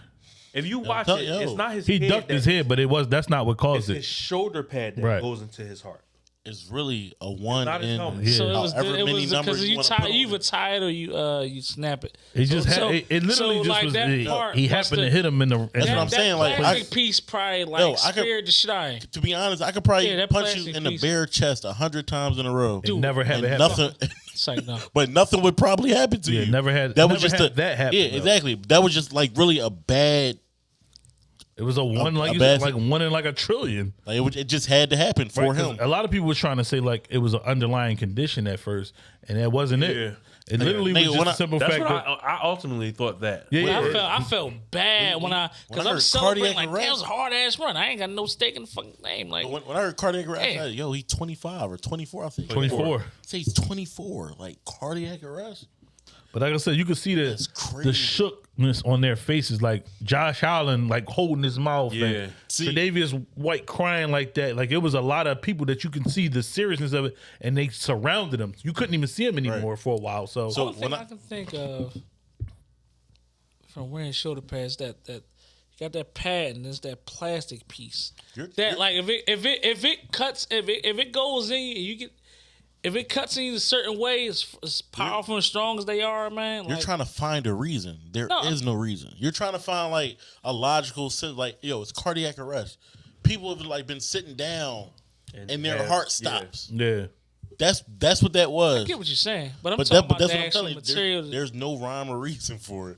If you watch tell- it, yo. it's not his He head. ducked his head, but that's not what It's caused his it. shoulder pad that Right. goes into his heart. It's really a one not his in helmet. Yeah. So it was however many numbers because you you wanna tie put on you it. either tie it or you snap it. He just So- had it literally so, just like, was that part he was happened the- to hit him in the. That's what I'm saying, like, plastic I- piece probably like Yo, I could- scared the shit out of him. To be honest, I could probably Yeah, that punch you plastic in the piece. bare chest 100 times in a row. It never had and to happen. nothing, It's like no. but nothing would probably happen to Yeah, you. never had- That was never just had that happen, Yeah, though. exactly. That was just like really a bad. It was a one, like a you said, bad- like one in like a trillion. Like it just had to happen for Right, 'cause him. a lot of people was trying to say like it was an underlying condition at first, and that wasn't it. Yeah. It literally Nigga, was when just a simple That's fact what that I ultimately thought that. yeah, I felt bad when I when I I'm heard celebrating cardiac like that arrest- was a hard ass run. I ain't got no stake in the fucking name. Like When I heard cardiac arrest, Hey. I said, yo, he's 25 or 24, I think. 24. Say he's 24, like cardiac arrest. But like I said, you could see That's the crazy. shookness on their faces, like Josh Allen, like holding his mouth. Yeah. And See- Tre'Davious White crying like that. Like it was a lot of people that you can see the seriousness of it, and they surrounded him. You couldn't even see him anymore for a while. So, So- only thing when I can think of from wearing shoulder pads that you got that pad and there's that plastic piece that like if it cuts if it goes in you, you get if it cuts in you a certain way as powerful and strong as they are, man. You're Like, trying to find a reason. There is No. no reason. You're trying to find like a logical sense. Like, yo, it's cardiac arrest. People have like been sitting down and their heart stops. yeah. That's what that was. I get what you're saying, but I'm But talking about that's the what I'm actual telling you. material. There's no rhyme or reason for it.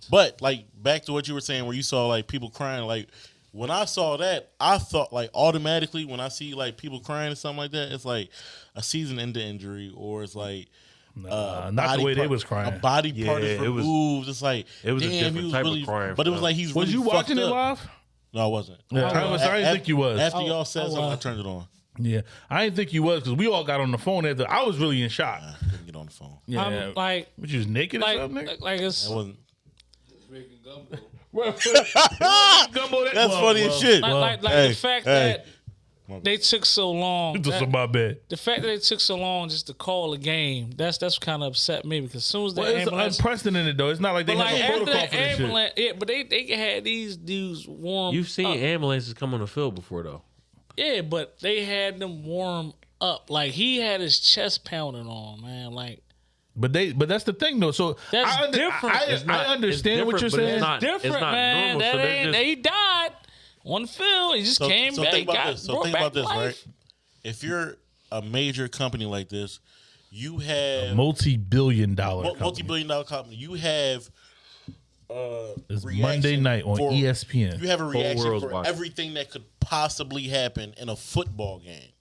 But like back to what you were saying, where you saw like people crying. Like when I saw that, I thought like automatically when I see like people crying or something like that, it's like a season-ending injury, or it's like not the body way they part- was crying. A body part Yeah, is it was- removed. It's like it was a damn, different he was type of really, crying but it was for like he's Was really you watching fucked it up. live? No, I wasn't. Yeah, I didn't think you was. After y'all said something, I was. turned it on. Yeah, I didn't think you was because we all got on the phone after. I was really in shock. I couldn't get on the phone. Yeah, I'm like but you was naked or like something? nigga? like it's I wasn't. Making gumbo. Gumbo, That's funny as shit. like Hey, the fact hey. that they took so long. Just that- on my bed. the fact that it took so long just to call a game, that's kind of upset me because as soon as the Well, it's ambulance, unprecedented though. It's not like they but have like a after protocol the for this shit. ambulance, yeah, but they had these dudes warm. You've seen up. ambulances come on the field before, though. Yeah, but they had them warm up. Like he had his chest pounding on, man. Like But that's the thing though. So That's I different. I, It's I understand what you're different, but it's saying. not- different, not man. normal, That so they're ain't just- they died on the field. He just came back. think about got this. So brought think back about this, to life. right? If you're a major company like this, you have Multi-billion-dollar company. multi-billion-dollar company. You have It's reaction Monday night on for- ESPN. You have a reaction world's for watching. everything that could possibly happen in a football game.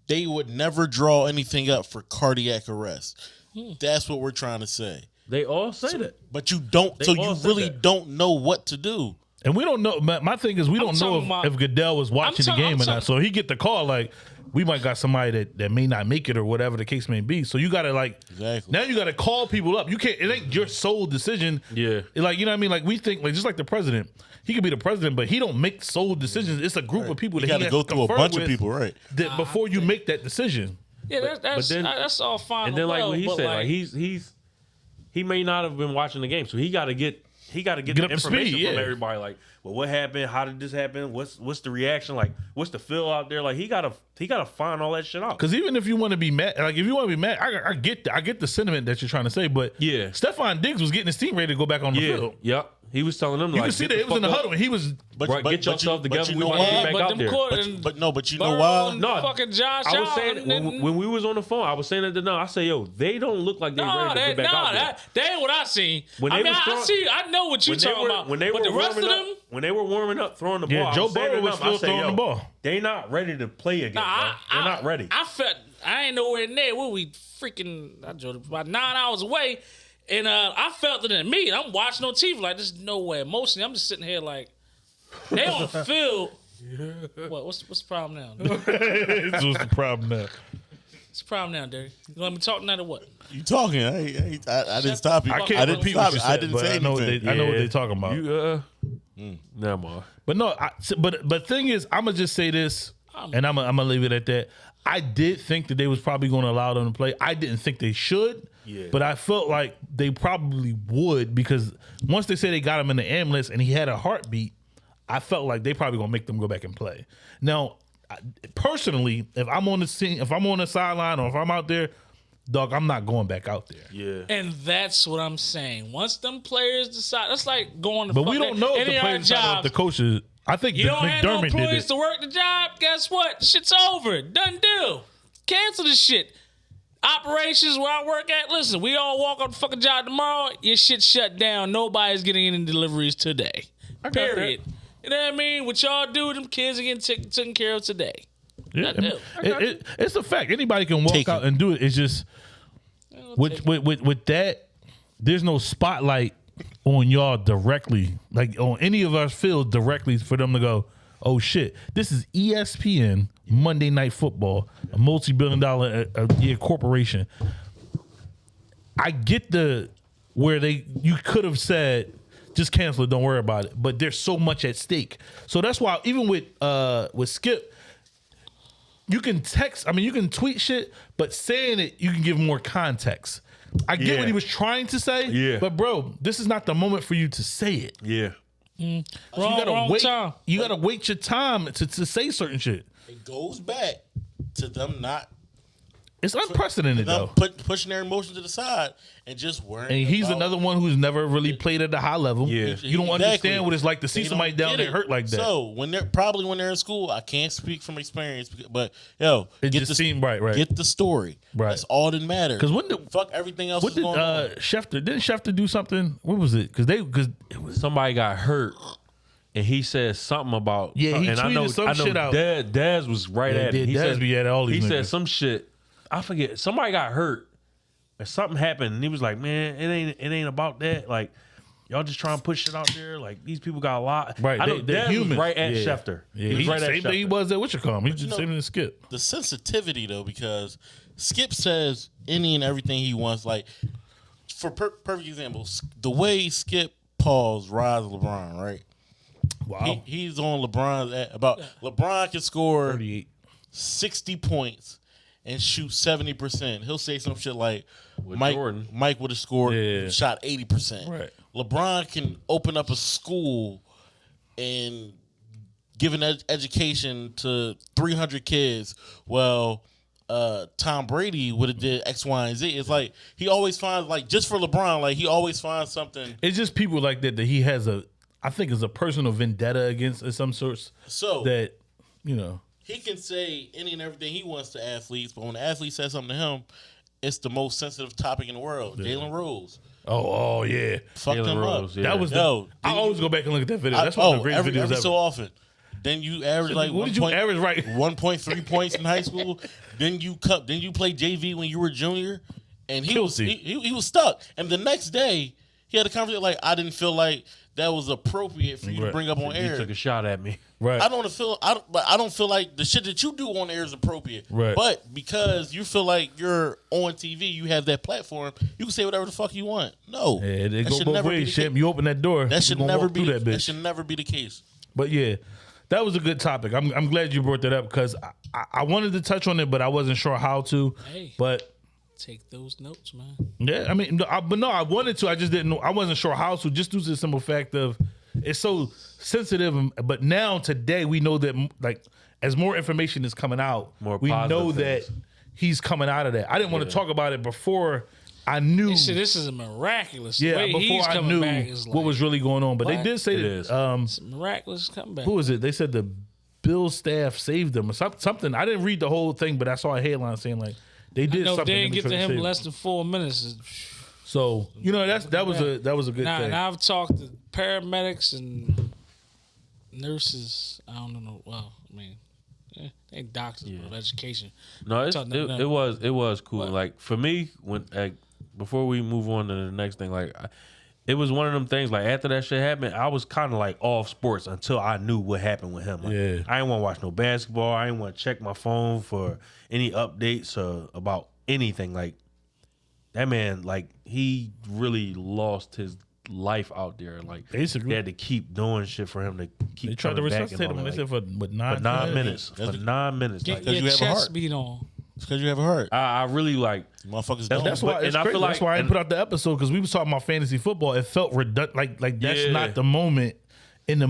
They would never draw anything up for cardiac arrest. That's what we're trying to say. They all say that. But you don't. They So all you said really that. don't know what to do. And we don't know. My thing is, we don't know talking about- if Goodell was watching the talking- game I'm or not. talking- So he get the call like, we might got somebody that may not make it or whatever the case may be. So you got to like, Exactly. now you got to call people up. You can't. It ain't your sole decision. Yeah. Like, you know what I mean? Like we think like just like the president. He could be the president, but he don't make sole decisions. It's a group of people You that got he to has go through a confer bunch of with people, right? that before you make that decision. Yeah, that's all fine. And then, like what he but, said, like he may not have been watching the game, so he got to get Get the up to information speed, from yeah. everybody. Like, well, what happened? How did this happen? What's the reaction? Like, what's the feel out there? Like, he gotta find all that shit out. Because even if you want to be mad, like if you want to be mad, I get the sentiment that you're trying to say. But Yeah. Stephon Diggs was getting his team ready to go back on the field. Yep. He was telling them You like, can see get that it was in the fuck up. huddle, and he was. Right, get yourself together. you We know about to why? get back but out them there. quarter- But you know Burrow why? and No, fucking Josh I was Allen saying it, and- when we was on the phone, I was saying it to them. I said, "Yo, they don't look like they ready to get back out there." that ain't what I seen. When I they mean, was I throwing- see. I know what you talking about. When they but were the rest of warming them, up, when they were warming up, throwing the ball, Yeah, I Joe saying Burrow to was them, still I said, throwing "Yo, the ball." They not ready to play again. bro. They're not ready. I felt I ain't nowhere near where we freaking. I drove about 9 hours away, and I felt it in me. And I'm watching on TV like there's no way. Emotionally, I'm just sitting here like they on the field. What's the problem now? This was the problem now. What's the problem now, Derek? You want me to talk tonight or what? You talking? I didn't stop you. I can't didn't repeat stop what you you. said, I didn't but say I know what anything. I know what they're talking about. Never mind. But no, but thing is, I'm gonna just say this, and I'm gonna leave it at that. I did think that they was probably going to allow them to play. I didn't think they should, but I felt like they probably would because once they said they got him in the ambulance and he had a heartbeat, I felt like they probably gonna make them go back and play. Now, personally, if I'm on the scene, if I'm on the sideline, or if I'm out there, dog, I'm not going back out there. Yeah. And that's what I'm saying. Once them players decide, that's like going to. But we don't know if the players decide, the coaches. I think you don't have no McDermott did employees it. to work the job. Guess what? Shit's over. Done deal. Cancel this shit. Operations where I work at. Listen, we all walk on the fucking job tomorrow. Your shit shut down. Nobody's getting any deliveries today. Period. You know what I mean? What y'all do, them kids are getting taken care of today. Yeah, it's a fact. Anybody can walk out and do it. It's just with that, there's no spotlight on y'all directly, like on any of our fields directly for them to go, oh shit, this is ESPN Monday Night Football, a multi-billion-dollar a year corporation. I get where you could have said, just cancel it, don't worry about it. But there's so much at stake. So that's why even with Skip, you can you can tweet shit, but saying it, you can give more context. I get what he was trying to say, but bro, this is not the moment for you to say it. Yeah. Wrong time. You gotta wait your time to say certain shit. It goes back to them not. It's unprecedented though. Pushing their emotions to the side and just worrying. And he's another one who's never really played at a high level. Yeah. You don't understand what it's like to see somebody down there hurt like that. So when they're in school, I can't speak from experience, but yo, it just seemed right. Get the story. Right. That's all that matters. Because fuck everything else. What did Schefter? Didn't Schefter do something? What was it? Because somebody got hurt. And he said something about he and tweeted some shit out. Daz was right at it. He said some shit. I forget. Somebody got hurt, and something happened. And he was like, "Man, it ain't about that. Like, y'all just trying to push shit out there. Like, these people got a lot." Right, I know they're Daz human. was right at Schefter. Yeah, he was right at same Schefter. thing he was at Wichita. He just same as Skip. The sensitivity though, because Skip says any and everything he wants. Like, for perfect example, the way Skip paused Rise LeBron, right? Wow. He's on LeBron's about LeBron can score 38. 60 points and shoot 70%. He'll say some shit like Mike would have scored shot 80%. Right. LeBron can open up a school and give an education to 300 kids. Well, Tom Brady would have did X, Y, and Z. It's like he always finds, like, just for LeBron, like he always finds something. It's just people like that he has I think is a personal vendetta against of some sorts. So that, he can say any and everything he wants to athletes, but when the athlete says something to him, it's the most sensitive topic in the world. Yeah. Jalen Rose. Oh yeah. Fucked him up. Yeah. That was I always go back and look at that video. That's one of the greatest videos every ever. so often. Then you average like what did you average 1.3 points in high school. Then you play JV when you were junior, and he was stuck. And the next day he had a conversation like, I didn't feel like that was appropriate for you to bring up on air. He took a shot at me. Right. I don't feel like the shit that you do on air is appropriate. Right. But because you feel like you're on TV, you have that platform, you can say whatever the fuck you want. No. Yeah, they go both ways, Shep. You open that door. That should never be that should never be the case. But yeah, that was a good topic. I'm glad you brought that up because I wanted to touch on it, but I wasn't sure how to. Hey. But take those notes, man. Yeah, I mean, I wanted to. I just didn't know. I wasn't sure how to, just due to the simple fact of it's so sensitive. But now, today, we know that, like, as more information is coming out, we know that he's coming out of that. I didn't want to talk about it before I knew. This is a miraculous. Yeah, way before I knew what was really going on. But they did say that. It's a miraculous comeback. Who was it? They said the Bill staff saved him or something. I didn't read the whole thing, but I saw a headline saying, like, they did something. They didn't get to him less than 4 minutes. So that was a good thing. Now I've talked to paramedics and nurses. I don't know. Well, I mean, they doctors with education. No, it was cool. What? Like for me, when before we move on to the next thing, like it was one of them things. Like after that shit happened, I was kind of like off sports until I knew what happened with him. Like, I didn't want to watch no basketball. I didn't want to check my phone for any updates about anything. Like that man, like he really lost his life out there. Like Basically. they had to keep doing shit for him to keep. They tried to coming back and resuscitate him. all They that. said for 9 9 minutes. That's For 9 minutes. Get Like, you your have a chest heart. beat on. It's because you have a heart. I really like. Motherfuckers That's don't. why it's and I crazy. feel That's like- why I and- put out the episode because we was talking about fantasy football. It felt redundant. Like that's Yeah. not the moment in the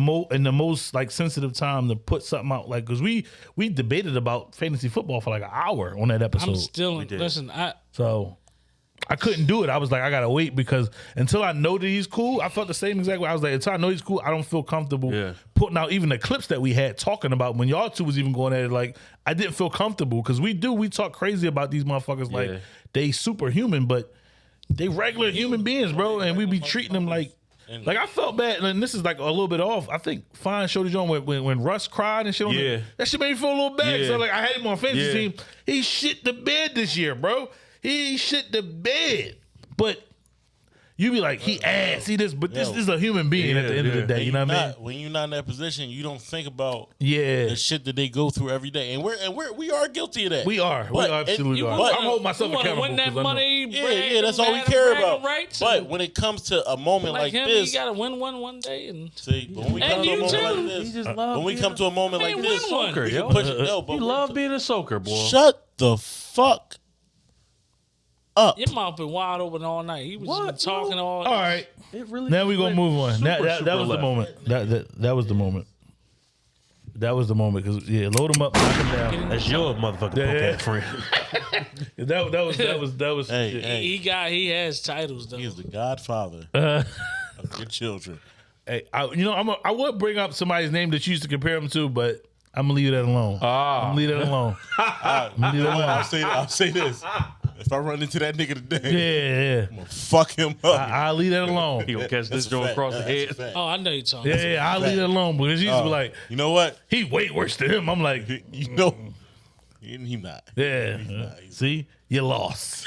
most like sensitive time to put something out. Like because we debated about fantasy football for like an hour on that episode. I'm still did. listen. So I couldn't do it. I was like, I gotta wait because until I know that he's cool, I felt the same exact way. I was like, until I know he's cool, I don't feel comfortable putting out even the clips that we had talking about when y'all two was even going at it. Like, I didn't feel comfortable because we talk crazy about these motherfuckers like they superhuman, but they regular human beings, bro, and we be treating them like I felt bad, and this is like a little bit off. I think Fine showed it on when Russ cried and shit on Yeah. that shit made me feel a little bad. Yeah. So like I had him on fantasy Yeah. team. He shit the bed this year, bro. He shit the bed. But you be like, he ass, he this, but this is a human being at the end of the day. You know what I mean? When you're not in that position, you don't think about Yeah. the shit that they go through every day, and we are guilty of that. We are. We But- absolutely You are. wanna- I'm holding myself you wanna accountable. win that 'cause I know. money. Yeah, that's all we brag care them about. rights, But and when it comes to a moment like like him, this, you gotta win one day. And see, when we And come to a you moment too. like He this, just love when we being come to a moment Man, like this, win one. Soaker, we yo. can push it. No, but You love being a soaker, boy. shut the fuck up. your mouth been wide open all night. He was What, just been talking all. All right. It really Now we gonna went move on. super, That super was the left. moment. That was the moment. That was the moment. Because load him up, knock him down. That's your motherfucking Yeah. punk friend. That was. Hey, shit. hey, He has titles though. he is the godfather of your children. Hey, I would bring up somebody's name that you used to compare him to, but I'm gonna leave that alone. I'm gonna leave that alone. I'll say this. If I run into that nigga today, Yeah. I'm gonna fuck him up. I'll leave that alone. He gonna catch this That's a joint fact. across the That's a head. fact. Oh, I know you're talking. Yeah, I'll leave that alone because he used to be like, You know what? he way worse than him. I'm like, You know, he not. yeah. See, you lost.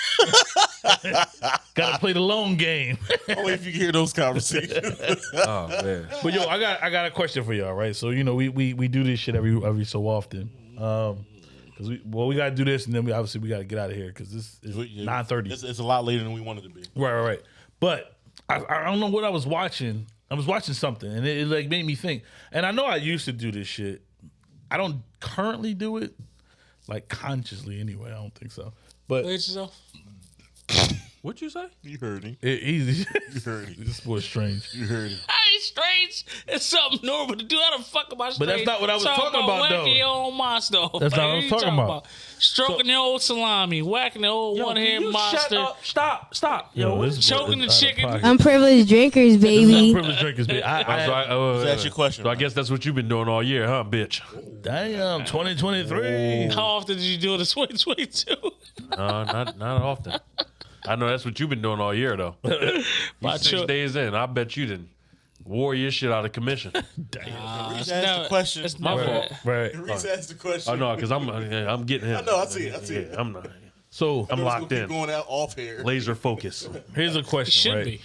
Gotta play the long game. Only if you hear those conversations. Oh man. But yo, I got a question for y'all, right? So we do this shit every so often. Because we gotta do this, and then we gotta get out of here because this is 9:30. It's a lot later than we wanted to be. Right. But I don't know what I was watching. I was watching something, and it like made me think. And I know I used to do this shit. I don't currently do it, like consciously anyway. I don't think so. But Play it yourself. What'd you say? You heard him. he's You heard him. this boy's strange. You heard him. I ain't strange. It's something normal to do. How the fuck am I strange? But that's not what I was talking about, though. Whacking your own monster. That's not what I was talking about. Stroking the old salami, whacking the old one-hand monster, Stop. Yo, this boy choking is the out of chicken. pocket. Unprivileged drinkers, This is baby. Unprivileged Drinkers Baby. That's your question. So I guess that's what you've been doing all year, huh, bitch? Damn, 2023. How often did you do it in 2022? No, not often. I know that's what you've been doing all year, though. You My 6 chil- days in, I bet you didn't wore your shit out of commission. Reese asked the question. It's My never fault. Right. Reese asked the question. Oh no, because I'm getting him. I know, I see it. Yeah, I'm not. So I'm It's locked gonna keep in. going out off here. Laser focus. here's a It question, should right? be.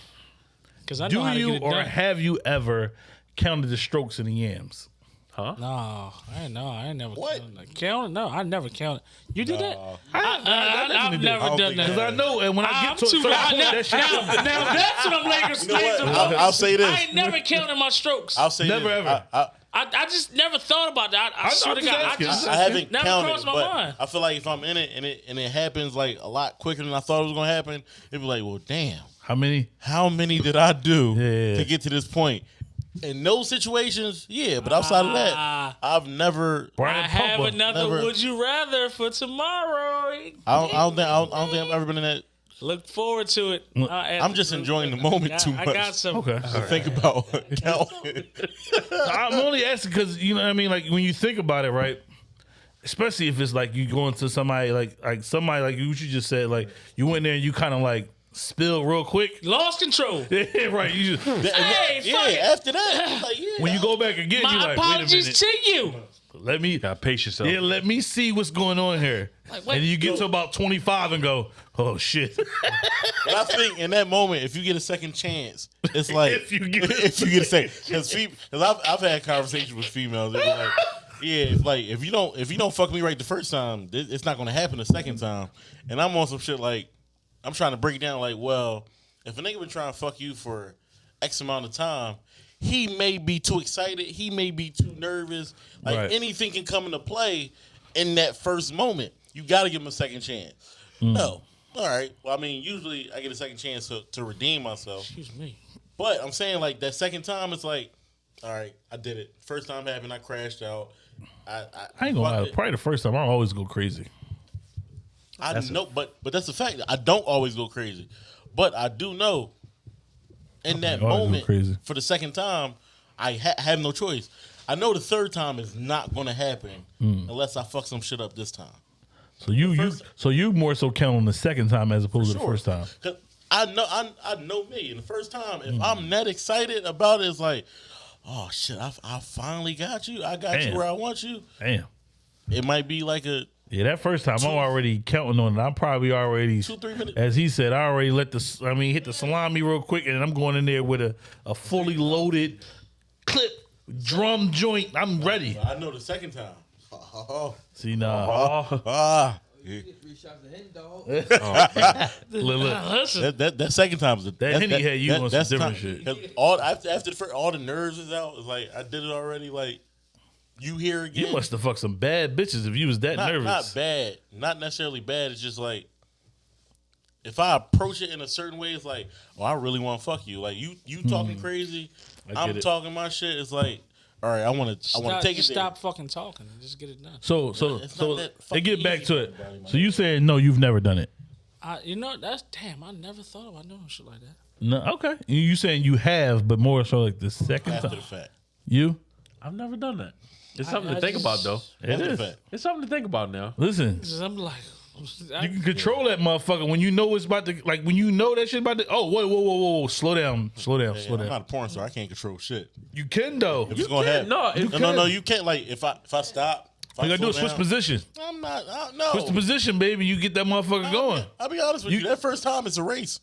Because I know Do how to get you it or done. have you ever counted the strokes in the yams? Huh? No, I ain't never What? counted. No, I never counted. You did that? I've I've never I don't done think that. Because I know, and when I I'm get to a too certain high point, now. that shit Now that's what I'm Lakers You know what? fans I'll say this. I ain't never counted my strokes. I'll say Never this. ever. I just never thought about that. I swear to just God, asking. I haven't never counted, crossed my but mind. I feel like if I'm in it and it happens like a lot quicker than I thought it was gonna happen, it'd be like, well, damn, How many? how many did I do Yeah. to get to this point? In those situations, yeah, but outside of that, I've never. I Brian have Pumper. another Never. would you rather for tomorrow. I don't think I've ever been in that. Look forward to it. I'm just enjoying the moment too I much. got some. Okay. To think about counting. I'm only asking because, you know what I mean? Like, when you think about it, right? Especially if it's like you going to somebody like somebody like what you just said, like you went there and you kind of like spill real quick. Lost control. Yeah, right. You just, Hey, fuck it. After that, it's like, yeah. when you go back again, My you like, wait a apologies minute. to you. Let me, Gotta pace yourself. yeah, let me see what's going on here. Like, wait, and you get to about 25 and go, oh shit. But I think in that moment, if you get a second chance, it's like If you get- a second, because I've had conversations with females. They be like, yeah, it's like if you don't fuck me right the first time, it's not gonna happen the second time. And I'm on some shit like I'm trying to break it down like, well, if a nigga been trying to fuck you for X amount of time, he may be too excited. He may be too nervous. Like Right. anything can come into play in that first moment. You got to give him a second chance. No. All right. Well, I mean, usually I get a second chance to redeem myself. Excuse me. But I'm saying, like, that second time, it's like, all right, I did it. First time happened, I crashed out. I ain't gonna lie. Probably the first time I always go crazy. I know, but that's the fact. I don't always go crazy. But I do know in that always go moment, crazy. for the second time, I have no choice. I know the third time is not going to happen unless I fuck some shit up this time. So you more so count on the second time as opposed to the first time. 'Cause I know me. And the first time, if I'm that excited about it, it's like, oh shit, I finally got you. I got you where I want you. Damn. It might be like a Yeah, that first time I'm already counting on it. I'm probably already 2-3 minutes. As he said, I already hit the salami real quick, and I'm going in there with a fully loaded clip drum joint. I'm ready. I know the second time. See now, Yeah. 3 shots of hen dog. look, That second time is That Henny had you on some different shit. 'Cause after the first, all the nerves is out. It's like I did it already. Like you here again. you must have fucked some bad bitches if you was that nervous. Not bad. Not necessarily bad. It's just like if I approach it in a certain way, it's like, oh, I really want to fuck you. Like you talking crazy, I I'm get it. talking my shit. It's like, all right, I want to take it there. Stop fucking talking and just get it done. So It's not that they fucking get back easy to for it. everybody, man. So you saying no, you've never done it. You know, that's damn. I never thought about doing shit like that. No, okay. You saying you have, but more so like the second After time. the fact. You? I've never done that. It's something I to think just- about, though. It After the is. fact. It's something to think about now. Listen, I'm like, you can control that motherfucker when you know it's about to, like when you know that shit about to. Oh, whoa, slow down. Yeah, I'm not a porn star. I can't control shit. You can though. If it's gonna happen. No, you can't. Like if I stop. If I You gotta do slow a switch down, position. I'm not. No. Switch the position, baby. You get that motherfucker going. I'll be honest with you. That first time, it's a race.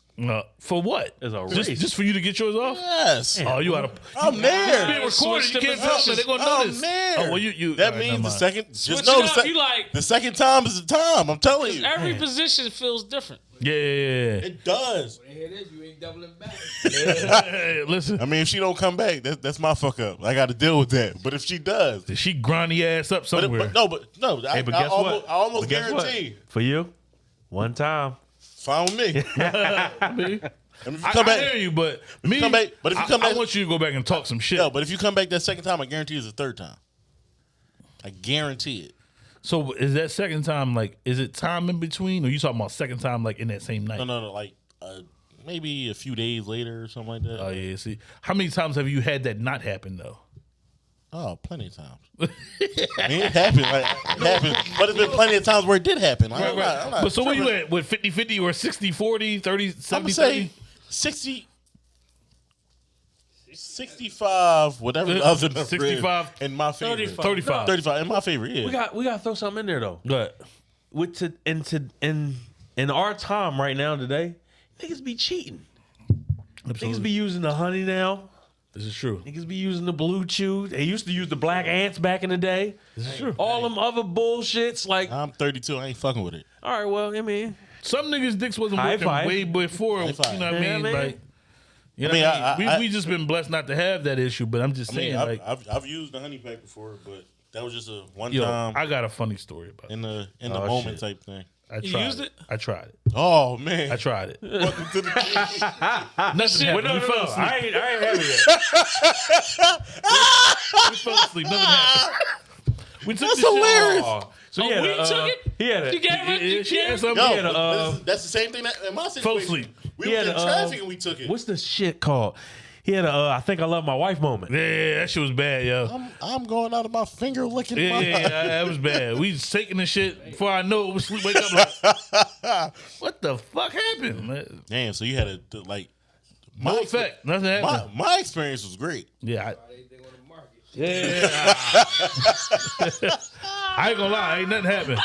For what? It's a Just, race. just for you to get yours off? Yes. Oh, you gotta. I'm It's there. being recorded. Switch You the can't tell them. They're gonna know I'm this. there. Oh well, you. That all right, means never the mind. second. Switch Just know it up, you like- the second time is the time. I'm telling you. every position feels different. Yeah. It does. When they hear this, you ain't doubling back. Hey, listen. I mean, if she don't come back, that's my fuck up. I got to deal with that. But if she does, She grind the ass up somewhere. but no. Hey, but guess what? I almost But guess what? guarantee. For you, one time. Fine with me. Me? And if you I come back, hear you, but me. come back- but if you come I back- want you to go back and talk some shit. no. But if you come back that second time, I guarantee it's the third time. I guarantee it. So is that second time like? Is it time in between, or you talking about second time like in that same night? No. Like maybe a few days later or something like that. Oh yeah. See, how many times have you had that not happen though? Oh, plenty of times. I mean, it happened. Like, it happened. But it's been plenty of times where it did happen. Like, I'm not But so where you tripping. at? With 50-50 or 60-40, 30, I'm 70, going to say 30? 60, 65, whatever the other number 65, is, in my favorite. 35. 35, in my favorite, yeah. We got to throw something in there, though. But In our time right now today, niggas be cheating. Niggas be using the honey now. This is true. Niggas be using the blue chew. They used to use the black ants back in the day. This is true. All them other bullshits. Like, I'm 32. I ain't fucking with it. all right, well, I mean, Some niggas' dicks wasn't High working five. way before. You know High five. what I Yeah, mean? man. Like, you know I mean, what I mean? I- We just been blessed not to have that issue. But I'm just I mean, saying, I've used the honey pack before, but that was just a one yo, time I got a funny story about it. in the Oh, moment shit. type thing. I You tried used it? I tried it. Oh, man. I tried it. Welcome to the Nothing happened. no, We fell no. asleep. I ain't having it. We fell asleep. Nothing happened. We took That's the shit. hilarious. So Oh, he had we a, took it? He had a, You gave Yeah, it? she had You something. Yo, He had a, but that's the same thing that in my situation. Fell asleep. We he was had in a, traffic and we took it. What's the shit called? He had a I think I love my wife moment. Yeah, that shit was bad, yo. I'm going out of my finger licking Yeah, my that was bad. We was taking the shit before I know it was sleep. Wake up like, what the fuck happened, man? Damn, so you had to like No effect. Nothing happened. my experience was great. Yeah, Anything on the market. I ain't gonna lie, ain't nothing happened.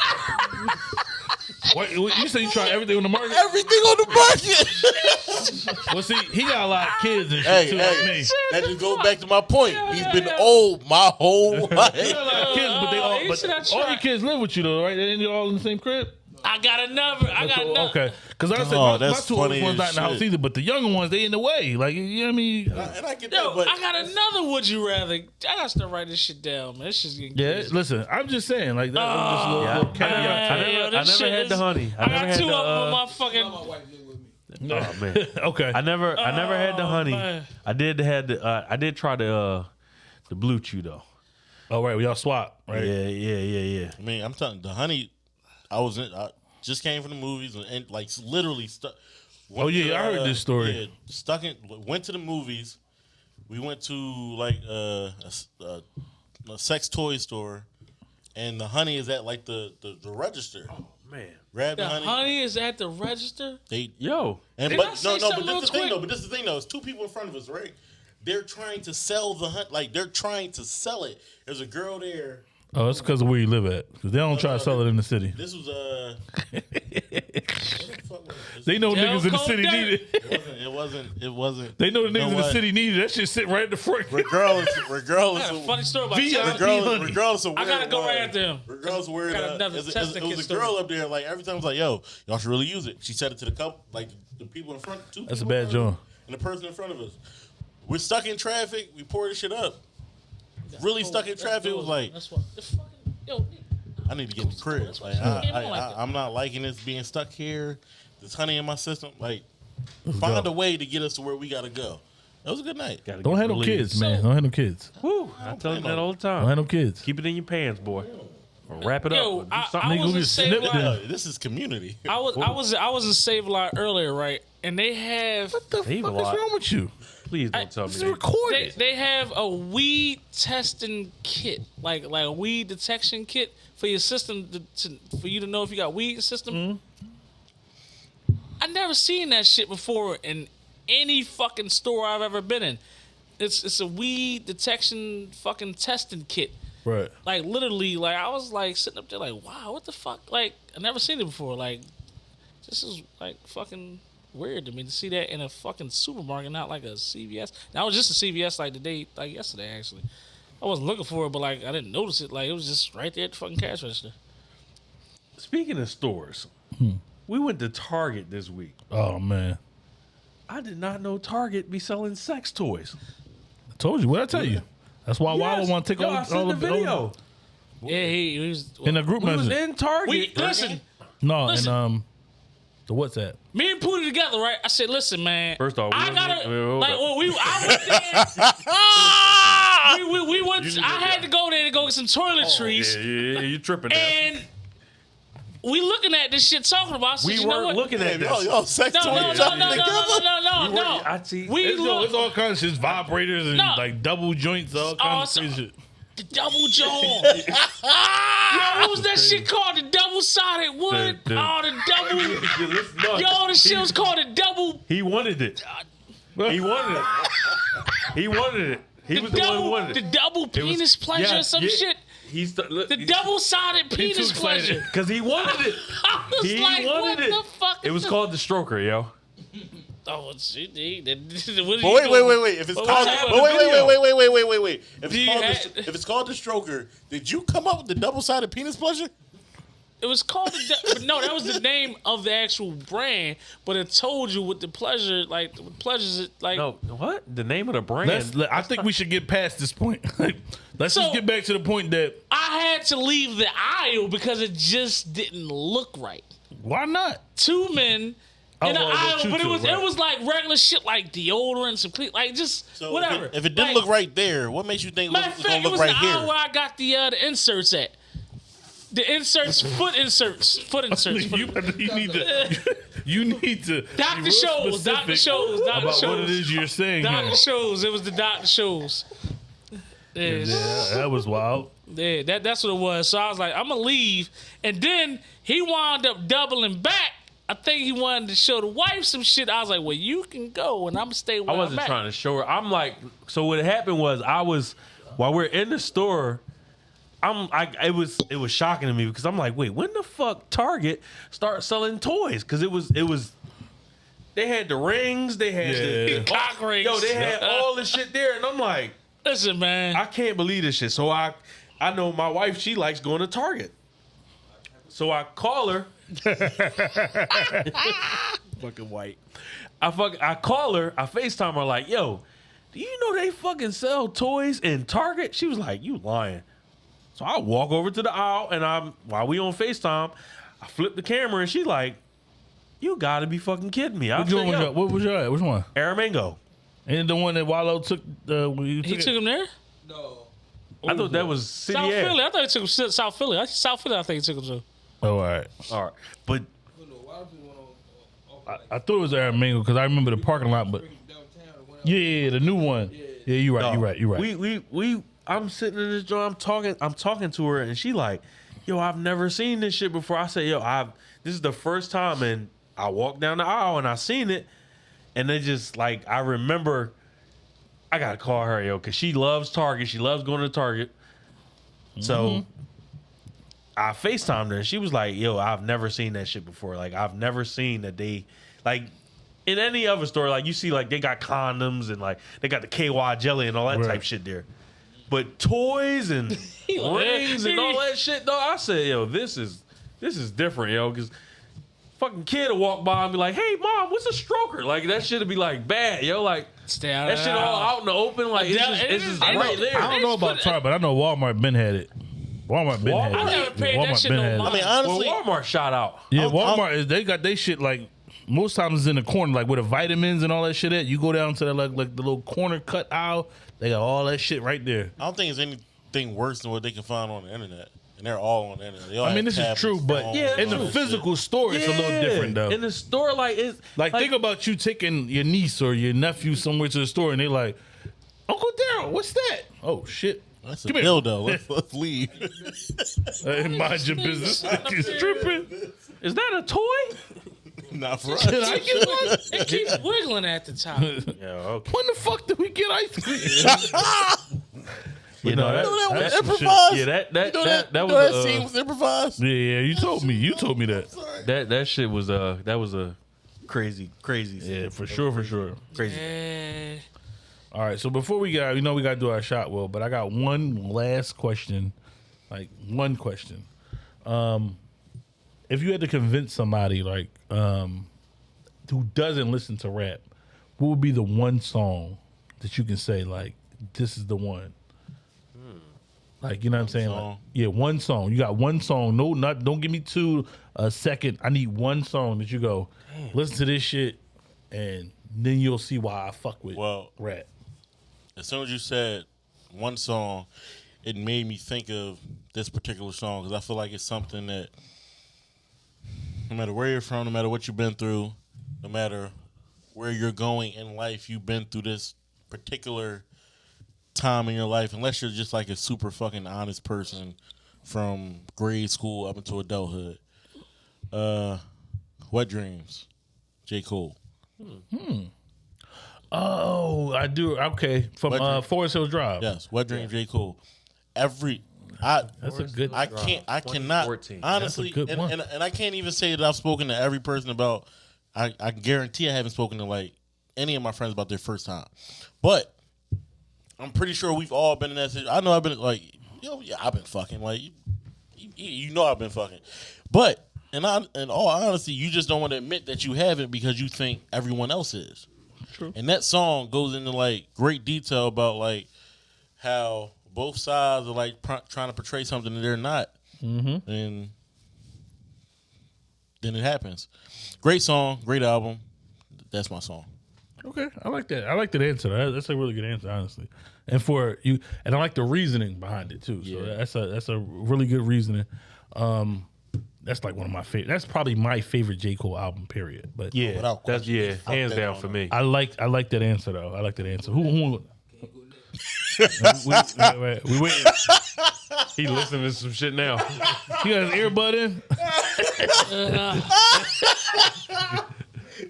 What, you say you try everything on the market? Everything on the market. Well, see, he got a lot of kids and shit hey, too, like me. hey, that just goes back to my point. He's been old my whole life. He got a lot of kids, but they all, you should have all your tried. kids live with you though, right? They ain't all in the same crib. I got another. Okay, because I said Oh, my that's two funny oldest ones as not in the house shit. either, but the younger ones they in the way. Like you know what I mean? And I get Yo, that, but I got another would you rather. I got to start writing this shit down, man. This shit's getting Yeah, crazy. listen, I'm just saying like that. was just a little, Yeah, little caveat. Man, I this never shit had is- the honey. I I never got had two the, of them with my My fucking. wife live with me. Oh man, Okay, I never had the honey. man. I did try the blue chew though. all right, we all swap, right? Yeah. I mean, I'm telling the honey. I just came from the movies and like literally stuck. Oh, yeah, I heard this story. Went to the movies. We went to like a sex toy store, and the honey is at like the register. Man, Grab the The honey. honey is at the register. They yo, and Did I but say no, but something this real is the thing quick? though. But this is the thing though. It's two people in front of us, right? They're trying to sell the hunt. Like they're trying to sell it. There's a girl there. Oh, it's because of where you live at. Because they don't try to sell it in the city. This was where the fuck was it? They know Del niggas in the Cold city Dirt. need it. It wasn't. They know the You niggas in the what? city need it. That shit sit right at the front. Regardless I got a funny story about Chester. regardless of where I gotta it go was, right after him. Regardless of where Got it another it was testing a kit story. girl up there. Like every time I was like, "Yo, y'all should really use it." She said it to the couple, like the people in front. That's a bad joint. And the person in front of us. We're stuck in traffic. We pour this shit up. Really stuck in traffic. It was like, That's what the fucking yo. I need to get in the crib. Like I'm not liking this being stuck here. This honey in my system. Like, find a way to get us to where we gotta go. That was a good night. gotta Don't get have no relieved. kids, man. Don't have no kids. Woo! I tell them that all the Don't time. have no kids. Keep it in your pants, boy. Or wrap it Yo, up. Or do I something. Nigga, was we in just Save snipped Lot. them. This is community. I was in Save Lot earlier, right? And they have What the Save a fuck is lot. wrong with you? Please don't tell me. This is that. recorded. they have a weed testing kit, like a weed detection kit for your system for you to know if you got weed in your system. Mm-hmm. I never seen that shit before in any fucking store I've ever been in. It's a weed detection fucking testing kit. Right. Like literally, like I was like sitting up there like, wow, what the fuck? Like I never seen it before. Like this is like fucking weird to me to see that in a fucking supermarket, not like a CVS. Now, I was just a CVS like yesterday actually. I wasn't looking for it, but like I didn't notice it. Like it was just right there at the fucking cash register. Speaking of stores, we went to Target this week. Oh man. I did not know Target be selling sex toys. I told you. What I tell you? That's why Wallow Yes. want to take Yo, all I seen the video. Yeah, he was. in the group We was message. in Target. Listen, No, listen. and the WhatsApp. me and Pootie together, right? I said, listen, man. First off, I gotta hold like up. when I went there. we went. I had to go there to go get some toiletries. Yeah, you tripping now. And we looking at this shit talking about. I said, We you know weren't what? looking at this. Y'all sex No, toy no, no, jumping no, no, together. no, no, no. I see. We It's look all kinds of shit, vibrators and No. like double joints, all kinds of it's- crazy shit. the double jaw. Yo, what was that shit called? The double sided wood. The- Oh, the double. No, Yo, the shit was called the double. he wanted it. He wanted it. He wanted it. He The was the one who double. wanted The it. double penis pleasure or some shit. He's The double sided penis excited. pleasure. because he wanted it. I was He like, what wanted it. the fuck? It was called the stroker, yo. Oh, shit. But wait. If it's But called, what's but that wait. If Do you if it's called the stroker, did you come up with the double-sided penis pleasure? It was called but no, that was the name of the actual brand, but it told you what the pleasure, like the pleasures, like. No, what? The name of the brand? I think we should get past this point. Let's So- just get back to the point that I had to leave the aisle because it just didn't look right. why not? Two men Oh, in the well, aisle, you but two, it right. was like regular shit, like deodorant, some clean, like just So whatever. If it didn't Like, look right there, what makes you think matter it's of gonna fact, it look was right the aisle here? where I got the inserts at. The inserts, foot inserts. you need to. You need to. be Doctor real shows, specific Doctor shows, Doctor about what it shows. is you're saying. Doctor Here. shows. It was the doctor shows. Yeah, that was wild. Yeah, that's what it was. So I was like, I'm gonna leave, and then he wound up doubling back. I think he wanted to show the wife some shit. I was like, well, you can go, and I'm gonna stay where I wasn't I'm at. trying to show her. I'm like, so what happened was while we're in the store, it was shocking to me because I'm like, wait, when the fuck Target start selling toys? Because it was they had the rings, they had Yeah. the Cock rings. yo, they had all the shit there, and I'm like, Listen, man. I can't believe this shit. So I know my wife, she likes going to Target. So I call her Fucking white. I call her. I FaceTime her like, yo, do you know they fucking sell toys in Target? She was like, you lying. So I walk over to the aisle and while we on FaceTime, I flip the camera and she like, you gotta be fucking kidding me. What was your at? Which one? Aramango. And the one that Wallow took. He Took him there. No. I thought that was City South Air. Philly. I thought he took him to South Philly. South Philly. I think he took him to. Oh, all right. All right. But Who knows? Why don't you want to I thought it was Aramingo because I remember the parking lot, but downtown or whatever? yeah, the new one. Yeah, you're right. no, You're right. We I'm sitting in this joint, I'm talking to her and she like, yo, I've never seen this shit before. I said, yo, this is the first time, and I walked down the aisle and I seen it, and it just like I remember I gotta call her, yo, because she loves Target. She loves going to Target. So I FaceTimed her and she was like, yo, I've never seen that shit before. Like, I've never seen that they, like, in any other store, like, you see, like, they got condoms and, like, they got the KY jelly and all that type shit there. But toys and rings and all that shit, though, I said, yo, this is different, yo, because fucking kid will walk by and be like, hey, mom, what's a stroker? Like, that shit would be, like, bad, yo, like, Stay out that shit all out in the open, like, it's just right there. I don't know about Target, but I know Walmart been had it. Walmart been had it. I never paid that shit no had it. mind. I mean, honestly, Well, Walmart shot out. Yeah, Walmart they got they shit like most times it's in the corner, like where the vitamins and all that shit at. You go down to the like the little corner cut aisle, they got all that shit right there. I don't think it's anything worse than what they can find on the internet. And they're all on the internet. They all I mean, have this is tablets, true, but phones, in all the that physical shit. store, it's a little different though. In the store, like, it's Like think about you taking your niece or your nephew somewhere to the store, and they like, Uncle Daryl, what's that? Oh shit. That's a Come here. dildo. Let's leave. Mind your business. You're stripping. Is that a toy? Not for us. Did I get one? It keeps wiggling at the top. Yeah, okay. When the fuck did we get ice cream? You know, You know that was that's some shit. improvised. yeah, that You know that was scene was improvised. Yeah, you told me. You told me that. that shit was that was a crazy scene. Yeah, for sure. Crazy. Yeah. All right, so before we get, we got to do our shot, Will, but I got one last question. Like, one question. If you had to convince somebody, like, who doesn't listen to rap, what would be the one song that you can say, like, this is the one? Like, you know what I'm saying? Like, song? yeah, one song. You got one song. Don't give me a second. I need one song that you go, listen to this shit, and then you'll see why I fuck with rap. As soon as you said one song, it made me think of this particular song because I feel like it's something that no matter where you're from, no matter what you've been through, no matter where you're going in life, you've been through this particular time in your life, unless you're just like a super fucking honest person from grade school up into adulthood. Wet Dreams, J. Cole. Oh, I do. Okay, from Wet Dream. Forest Hills Drive. Yes, Wet Dreams, J. Cole. That's a good. I cannot 2014. honestly, That's a good one. and I can't even say that I've spoken to every person about. I guarantee I haven't spoken to like any of my friends about their first time, but I'm pretty sure we've all been in that situation. I know I've been like, yeah, I've been fucking like, you know, I've been fucking, but in all honesty, you just don't want to admit that you haven't because you think everyone else is. True. And that song goes into like great detail about like how both sides are like trying to portray something that they're not, and then it happens. Great song, great album. That's my song. Okay, I like that. I like that answer. That's a really good answer, honestly. And for you, and I like the reasoning behind it too. So that's a really good reasoning. That's like one of my favorite. That's probably my favorite J. Cole album. Period. But Yeah, without that's question. hands Out there down on for it. me. I like that answer though. I like that answer. Who we wait. He listening to some shit now. He got his earbud in.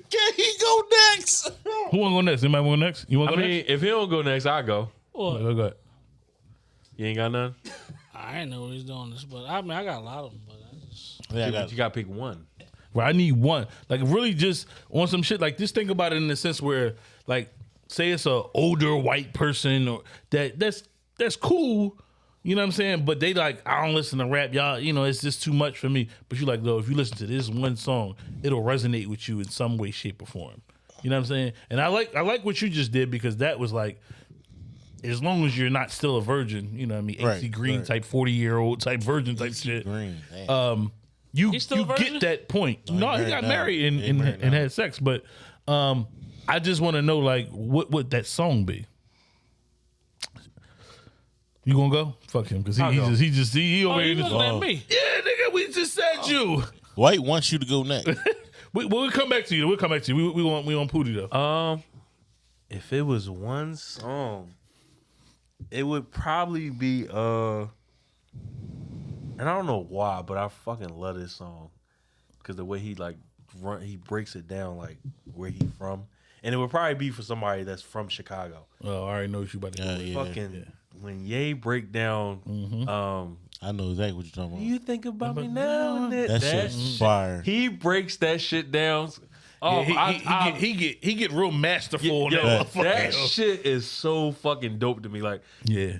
Can he go next? Who want to go next? Anybody want to go next? You want I to go mean, if he don't go next, I go. next? Go ahead. You ain't got none. I didn't know he was doing this, but I mean, I got a lot of them. But I just, Yeah, I got But you got to pick one. Where I need one, like really just on some shit. Like just think about it in the sense where, like, say it's a older white person or that's cool. You know You know what I'm saying? But they like, I don't listen to rap, y'all. You know, it's just too much for me. But you like, though, if you listen to this one song, it'll resonate with you in some way, shape, or form. You know what I'm saying? And I like what you just did because that was like, as long as you're not still a virgin, you know what I mean? AC Green type 40-year-old type virgin type shit. Green. You still a virgin? get that point. No, he got married and married had sex. But I just want to know, like, what would that song be? You gonna go? Fuck him, because he over here. You looking at me? Yeah, nigga, we just said you. White wants you to go next. We'll come back to you. We'll come back to you. We want Pootie though. If it was one song, it would probably be and I don't know why, but I fucking love this song because the way he like he breaks it down like where he from, and it would probably be for somebody that's from Chicago. Oh, I already know what you about to do. Fucking when Ye break down, I know exactly what you're talking about. you think about me now and then. That shit's fire. He breaks that shit down. Oh, he get real masterful. That shit is so fucking dope to me. Like, yeah,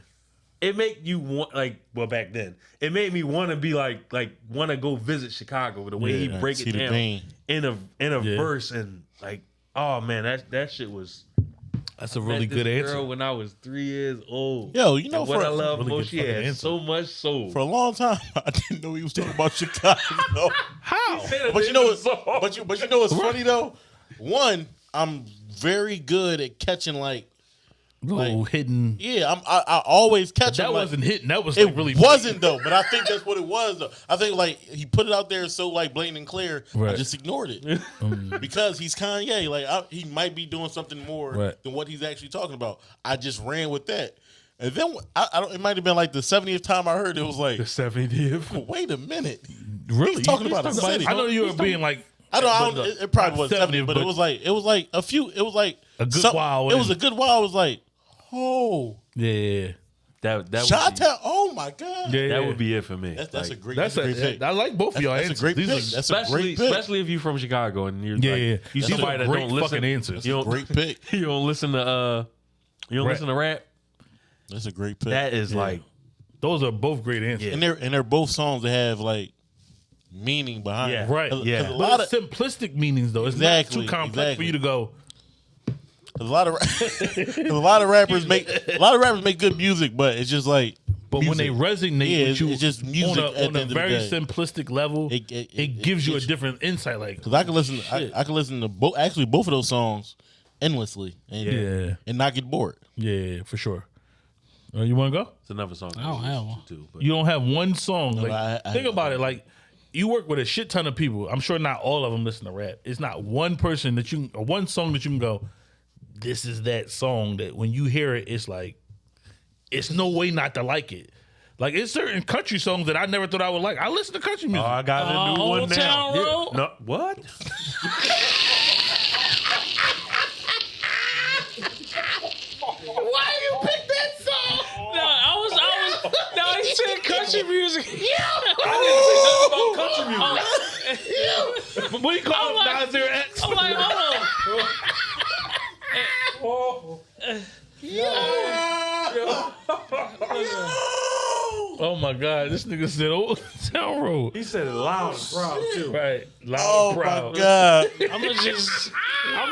it make you want back then it made me want to be like want to go visit Chicago with the way he break it down in a verse and like, oh man, that shit was. That's a really good answer. Girl, when I was 3 years old, Yo, you know what I love really most, she had answer. so much soul. For a long time, I didn't know he was talking about Chicago. How? But you know what's funny though? One, I'm very good at catching like hidden. Yeah, I always catch That him. wasn't hitting. That was It like really wasn't though, but I think that's what it was though. I think like he put it out there so like blatant and clear. Right. I just ignored it because he's Kanye. Like he might be doing something more than what he's actually talking about. I just ran with that, and then I don't. It might have been like the 70th time I heard it. Was like The 70th. Wait a minute, Really? he's talking about a city. I know you were being like. I don't. It probably was 70, but it was like a few. It was like a good while. It was a good while. It was like, oh yeah. That Shot Town. Oh my god. Yeah, that would be it for me. That's like, a great pick. I like both of y'all That's answers. a great pick. These are- That's a great pick. Especially if you're from Chicago and you're Yeah. you These are somebody that great don't listen. fucking answers. You don't, Great pick. You don't listen to listen to rap. That's a great pick. That is like Those are both great answers. and they're both songs that have like meaning behind it. Right. 'Cause Yeah. a But lot it's of simplistic meanings though. It's Exactly, not too complex for you to go. a lot of rappers make good music, but it's just like. But when they resonate with you, it's just music on at the a end of very the day. simplistic level, it gives you a different insight. Like, Because I can listen, I can listen to both of those songs endlessly and not get bored. yeah, for sure. You want to go? it's another song. I don't have one. Too, but You don't have one song. Like, I think about it. Like, you work with a shit ton of people. I'm sure not all of them listen to rap. It's not one person that you, or one song that you can go, this is that song that when you hear it, it's like, it's no way not to like it. Like, it's certain country songs that I never thought I would like. I listen to country music. Oh, I got a new one Old now. Town Road? No, what? Why you pick that song? No, I was. No, he said country music. I didn't say nothing about country music. What do you call I'm it? like- Nasir X? I'm like, Oh my God, this nigga said Old Town Road. He said it loud and proud too. Right, loud Oh and proud. my god! I'm gonna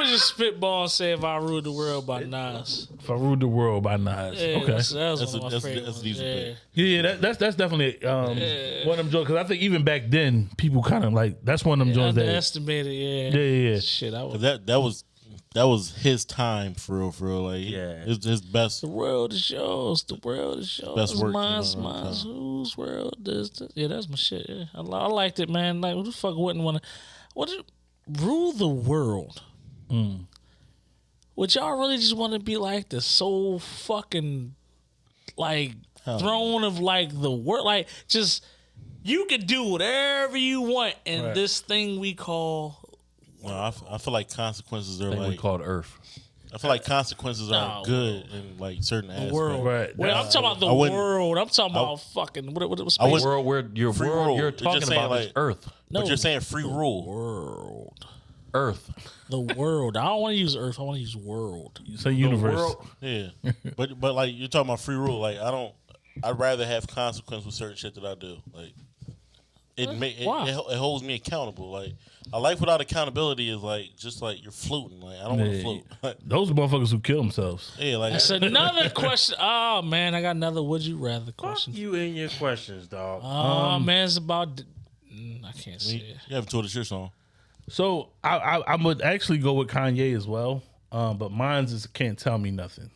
just spitball and say "If I Ruled the World" by Nas. If I Ruled the World by Nas. Yeah, Okay. that was That's one of my that's favorite a ones. decent Yeah. pick. Yeah, that's definitely one of them jokes. Because I think even back then, people kind of like, that's one of them jokes that. Underestimated, yeah. Yeah. Shit, I was. 'Cause that was his time for real. Like his best. The world is yours. The world is yours. Best work Mine's in a long mine. time. Whose world is this? Yeah, that's my shit. Yeah, I liked it, man. Like, who the fuck wouldn't want to? What rule the world? Would y'all really just want to be like the sole fucking like throne of like the world? Like, just you could do whatever you want in this thing we call. No, I feel like consequences are I think we like. called Earth. I feel like consequences are No. good in like certain aspects. World. Right. Well, I'm talking about the I wouldn't- world. I'm talking about fucking what space? I wouldn't- World where your Free world rule. you're It's talking just saying, about is like- Earth. But you're saying free rule. World. Earth. The world. I don't want to use Earth. I want to use world. Say universe. world- Yeah, but like you're talking about free rule. Like I don't. I'd rather have consequence with certain shit that I do. Like Why? it holds me accountable. Like a life without accountability is like just like you're floating. Like I don't want to float. Like, Those motherfuckers who kill themselves. yeah, like That's another question. Oh man, I got another would you rather question. Fuck you and your questions, dog. Oh man, it's about. I can't say it. you haven't told us your song. So I would actually go with Kanye as well. But mine's is Can't Tell Me Nothing.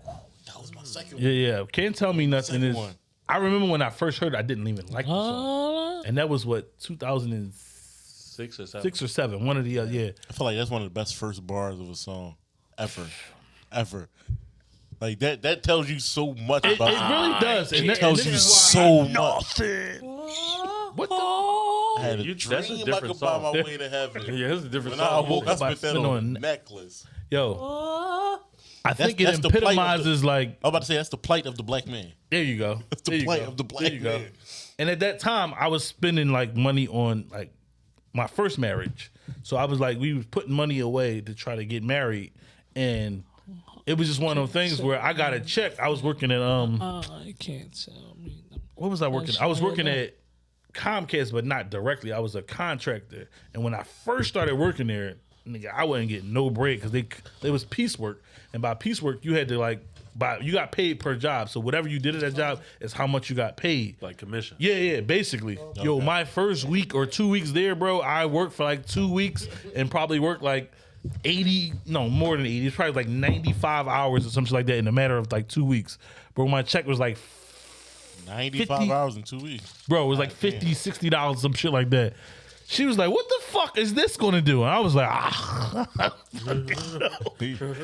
That was my second Yeah. Can't Tell Me Nothing Second is. one. I remember when I first heard it, I didn't even like the song. And that was what, 2006 6 or 7. or 7, one of the other, yeah. I feel like that's one of the best first bars of a song ever. Like that tells you so much It about really does. And that tells and you this is so much. what the? I had a That's a dream I different could buy my song. way to heaven. Yeah, it's a different When I song. woke, I spent that Spin on a on- necklace. Yo. I think it that's the plight of epitomizes like, I'm about to say that's the plight of the black man. there you go. That's the There you plight go. of the black There you go. man. And at that time, I was spending like money on like my first marriage. So I was like, we was putting money away to try to get married. And it was just one of those things where I got a check. I was working at, You can't tell me. what was I working? I was working at Comcast, but not directly. I was a contractor. And when I first started working there, nigga, I wasn't getting no break because they was piecework. And by piecework, you had to like, you got paid per job. So whatever you did at that job is how much you got paid. Like commission. Yeah, basically. Yo, my first week or 2 weeks there, bro, I worked for like 2 weeks and probably worked like 80, no, more than 80. It's probably like 95 hours or something like that in a matter of like 2 weeks. Bro, my check was like, 95 50 hours in 2 weeks. bro, it was like $50, $60, some shit like that. She was like, what the fuck is this going to do? And I was like,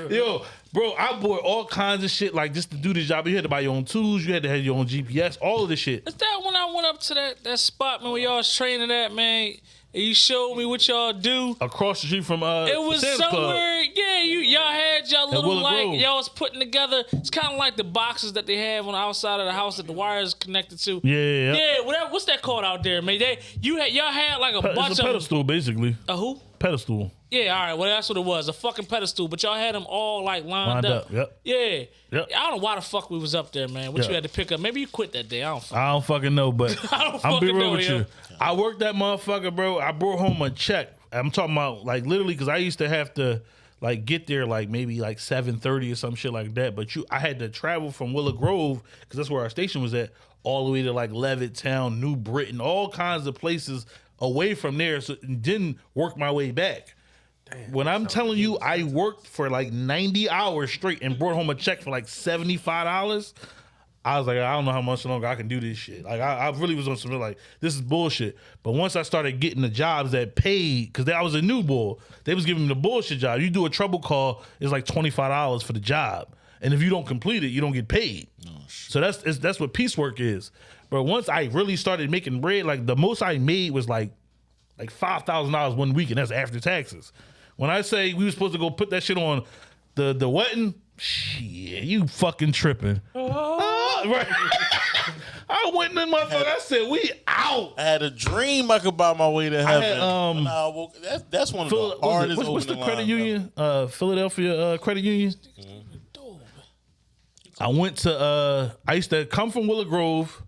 Yo, bro, I bought all kinds of shit like just to do this job. You had to buy your own tools. You had to have your own GPS, all of this shit. Is that when I went up to that spot, man, where y'all was training at, man? And you showed me what y'all do. Across the street from It was Sam's Club. somewhere, yeah. Y'all had y'all little Willow like Grove. y'all was putting together. It's kind of like the boxes that they have on the outside of the house that the wires connected to. Yeah. Yeah, what's that called out there, man? Y'all had like a bunch It's a of pedestal, basically. a who? Pedestal. Yeah, all right. Well, that's what it was, a fucking pedestal. But y'all had them all like lined up. Yep. Yeah. Yep. I don't know why the fuck we was up there, man. What Yeah. you had to pick up? Maybe you quit that day. I don't fuck. I don't fucking know, but I don't I'm be fucking real know, with yo. you. I worked that motherfucker, bro. I brought home a check. I'm talking about like literally because I used to have to like get there like maybe like 7:30 or some shit like that. But I had to travel from Willow Grove because that's where our station was at, all the way to like Levittown, New Britain, all kinds of places away from there. So didn't work my way back. When I'm telling you, I worked for like 90 hours straight and brought home a check for like $75. I was like, I don't know how much longer I can do this shit. Like, I really was on some like, this is bullshit. But once I started getting the jobs that paid, because I was a new bull, they was giving me the bullshit job. You do a trouble call, it's like $25 for the job. And if you don't complete it, you don't get paid. So that's what piecework is. But once I really started making bread, like the most I made was like $5,000 one week, and that's after taxes. When I say we were supposed to go put that shit on the wedding, shit, you fucking tripping. Right. I went in the motherfucker. I said, we out. I had a dream I could buy my way to heaven. had, When I woke, that's one of the hardest What's the opening credit lines union? Philadelphia Credit Union. I went to. I used to come from Willow Grove.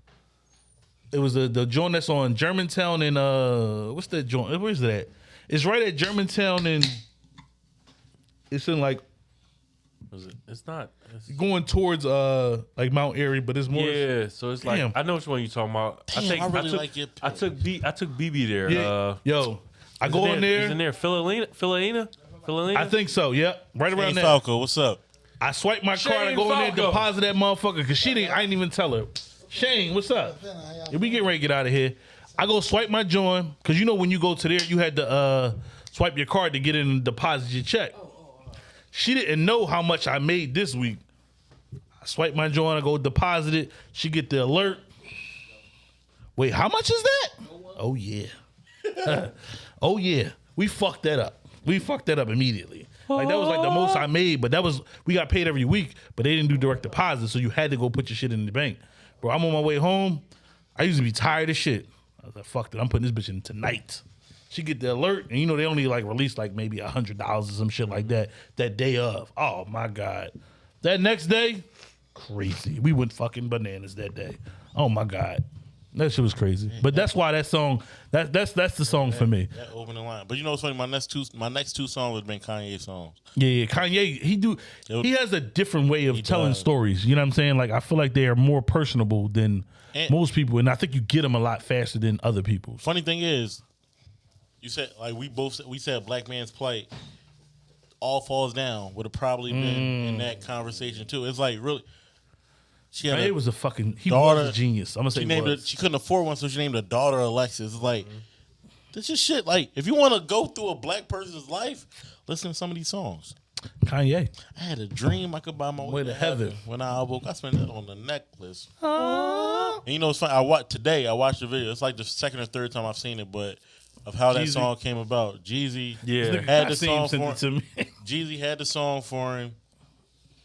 It was the joint that's on Germantown and what's that joint? Where's that at? It's right at Germantown and it's in like It's not. going towards like Mount Airy, but it's more. Yeah, so it's like Damn. I know which one you're talking about. Damn, I really like your I took BB there. Yeah. Yo, I go in Is in there. there Philelina? I think so. Yep, right Hey, around there. Falco, what's up? I swipe my card. I Shane go in there, Falco. deposit that motherfucker because I didn't even tell her. Shane, what's up? Yeah, we get ready to get out of here. I go swipe my joint because you know when you go to there, you had to swipe your card to get in and deposit your check. She didn't know how much I made this week. I swipe my joint. I go deposit it. She get the alert. Wait, how much is that? Oh yeah. Oh yeah. We fucked that up. We fucked that up immediately. Like that was like the most I made, but we got paid every week, but they didn't do direct deposit, so you had to go put your shit in the bank. Bro, I'm on my way home. I used to be tired as shit. I was like, fuck it, I'm putting this bitch in tonight. She get the alert, and you know they only like release like maybe $100 or some shit like that day of. Oh my God. That next day, crazy. We went fucking bananas that day. Oh my God. That shit was crazy. But that's why that song, that's the song for me. That opening line. But you know what's funny? My next two songs would have been Kanye songs. Yeah. Kanye, he has a different way of telling does. stories. You know what I'm saying? Like, I feel like they are more personable than most people. And I think you get them a lot faster than other people. Funny thing is, you said, like, we said Black Man's Plight, All Falls Down would have probably been in that conversation too. It's like, really. She had Kanye was he daughter, was a genius. I'm going to say she named she couldn't afford one, so she named her daughter Alexis. It's like, this is shit. Like, if you want to go through a black person's life, listen to some of these songs. Kanye. I had a dream I could buy my way to heaven. When I awoke, I spent that on the necklace. And you know, it's funny. I watched the video. It's like the second or third time I've seen it, but of how that song came about. Jeezy had the song for him. Jeezy had the song for him.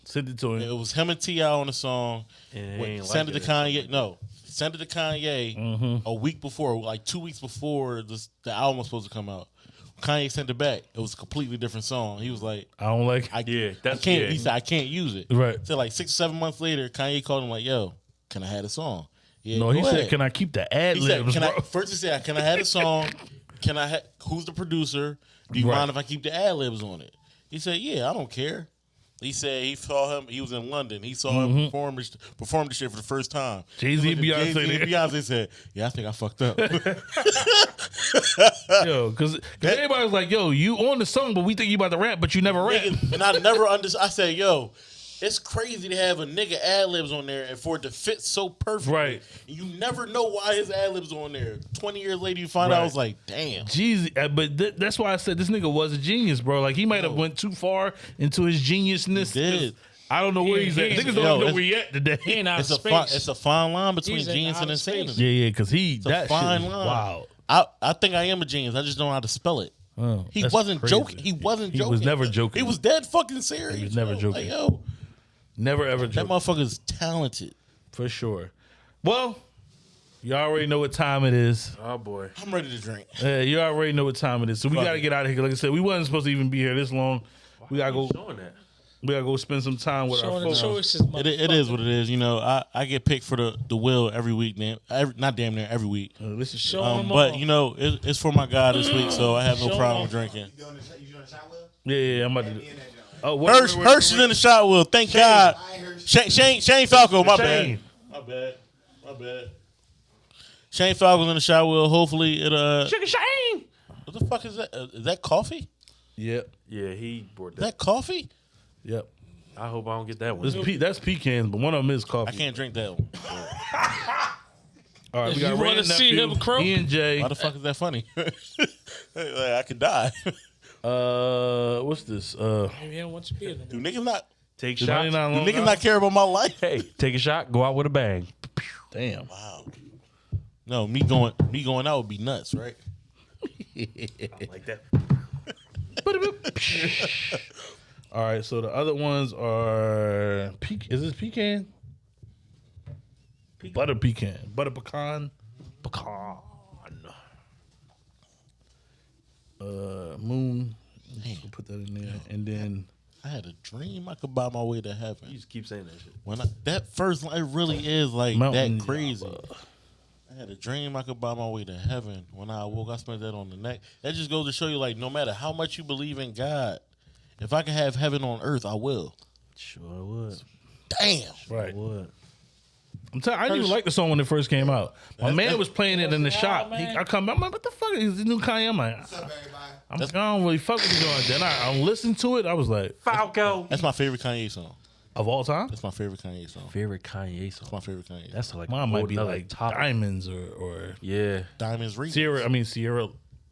Send it to him. It was him and T.I. on the song. Send it to Kanye. No, send it to Kanye a week before, like 2 weeks before the album was supposed to come out. Kanye sent it back. It was a completely different song. He was like, I don't like He said, I can't use it. Right. So like 6 or 7 months later, Kanye called him like, yo, can I have the song? Yeah, no, he ahead. said, can I keep the ad libs? First he said, can I have the song? Who's the producer? Do you mind if I keep the ad libs on it? He said, yeah, I don't care. He said he saw him. He was in London. He saw him perform the shit for the first time. Jay-Z and Beyonce said, "Yeah, I think I fucked up." Yo, because everybody was like, "Yo, you on the song, but we think you about to rap, but you never rap." And I never understood. I said, "Yo, it's crazy to have a nigga ad libs on there and for it to fit so perfectly. Right. And you never know why his ad libs on there. 20 years later, you find out. I was like, damn. Jeezy, but that's why I said this nigga was a genius, bro. Like, he might have went too far into his geniusness. He did. I don't know where he's at. Niggas don't know where he at today. He ain't out of It's space. a fine line between He's in genius and outer space. insanity. Yeah, because that fine shit is line. wild. I think I am a genius. I just don't know how to spell it. Oh, He that's wasn't crazy. joking. He wasn't joking. He was never joking. He was dead fucking serious. He was never yo. joking. Like, yo, Never ever that joking. motherfucker's talented. For sure. Well, you already know what time it is. Oh boy. I'm ready to drink. You already know what time it is. So we got to get out of here. Like I said, we wasn't supposed to even be here this long. We gotta go. Showing that. We gotta go spend some time with our Showing the folks. choices, It is what it is. You know, I get picked for the will every week, not damn near every week. This is Show 'em But all. you know, it's for my guy this week, so I have no Show 'em problem all. drinking. You doing the shot will? Yeah, I'm about to do. Oh, Hirsch is in the shot will. Thank God. Shane Falco. My bad. My bad. Shane Falco's in the shot will. Hopefully it Sugar Shane. What the fuck is that? Is that coffee? Yep, Yeah, he brought Is that. that coffee? yep. I hope I don't get that one. That's pecans, but one of them is coffee. I can't drink that one. All right, we If got you Ray wanna and see Nephew, him croak- E and J. Why the fuck is that funny? Like, I could die. What's this? Maybe I don't want you to be in Do niggas not? Take $99 shots. Do Long niggas Island? not care about my life? Hey, take a shot. Go out with a bang. Damn. Wow. No, me going out would be nuts, right? Like that. All right, so the other ones are is this pecan? Butter pecan, butter pecan, moon. Put that in there, and then I had a dream I could buy my way to You heaven. just keep saying that shit. When that first line, it really is like Mountain that crazy. Java. I had a dream I could buy my way to heaven. When I awoke, I spent that on the neck. That just goes to show you, like, no matter how much you believe in God, if I can have heaven on earth, I will. Sure would. Damn. right. Would. I'm telling. I didn't even like the song when it first came out. My man was playing it in the Yeah, shop. man. I come back, I'm like, what the fuck is the new Kanye? I'm like, What's up, everybody? I don't really fuck with the joint. Then I listened to it. I was like, Falco. That's my favorite Kanye song. of all time, That's my favorite Kanye song. Favorite Kanye That's song. my favorite Kanye song. That's like mine might be another like topic. Diamonds or Yeah. Diamonds Remix. Sierra.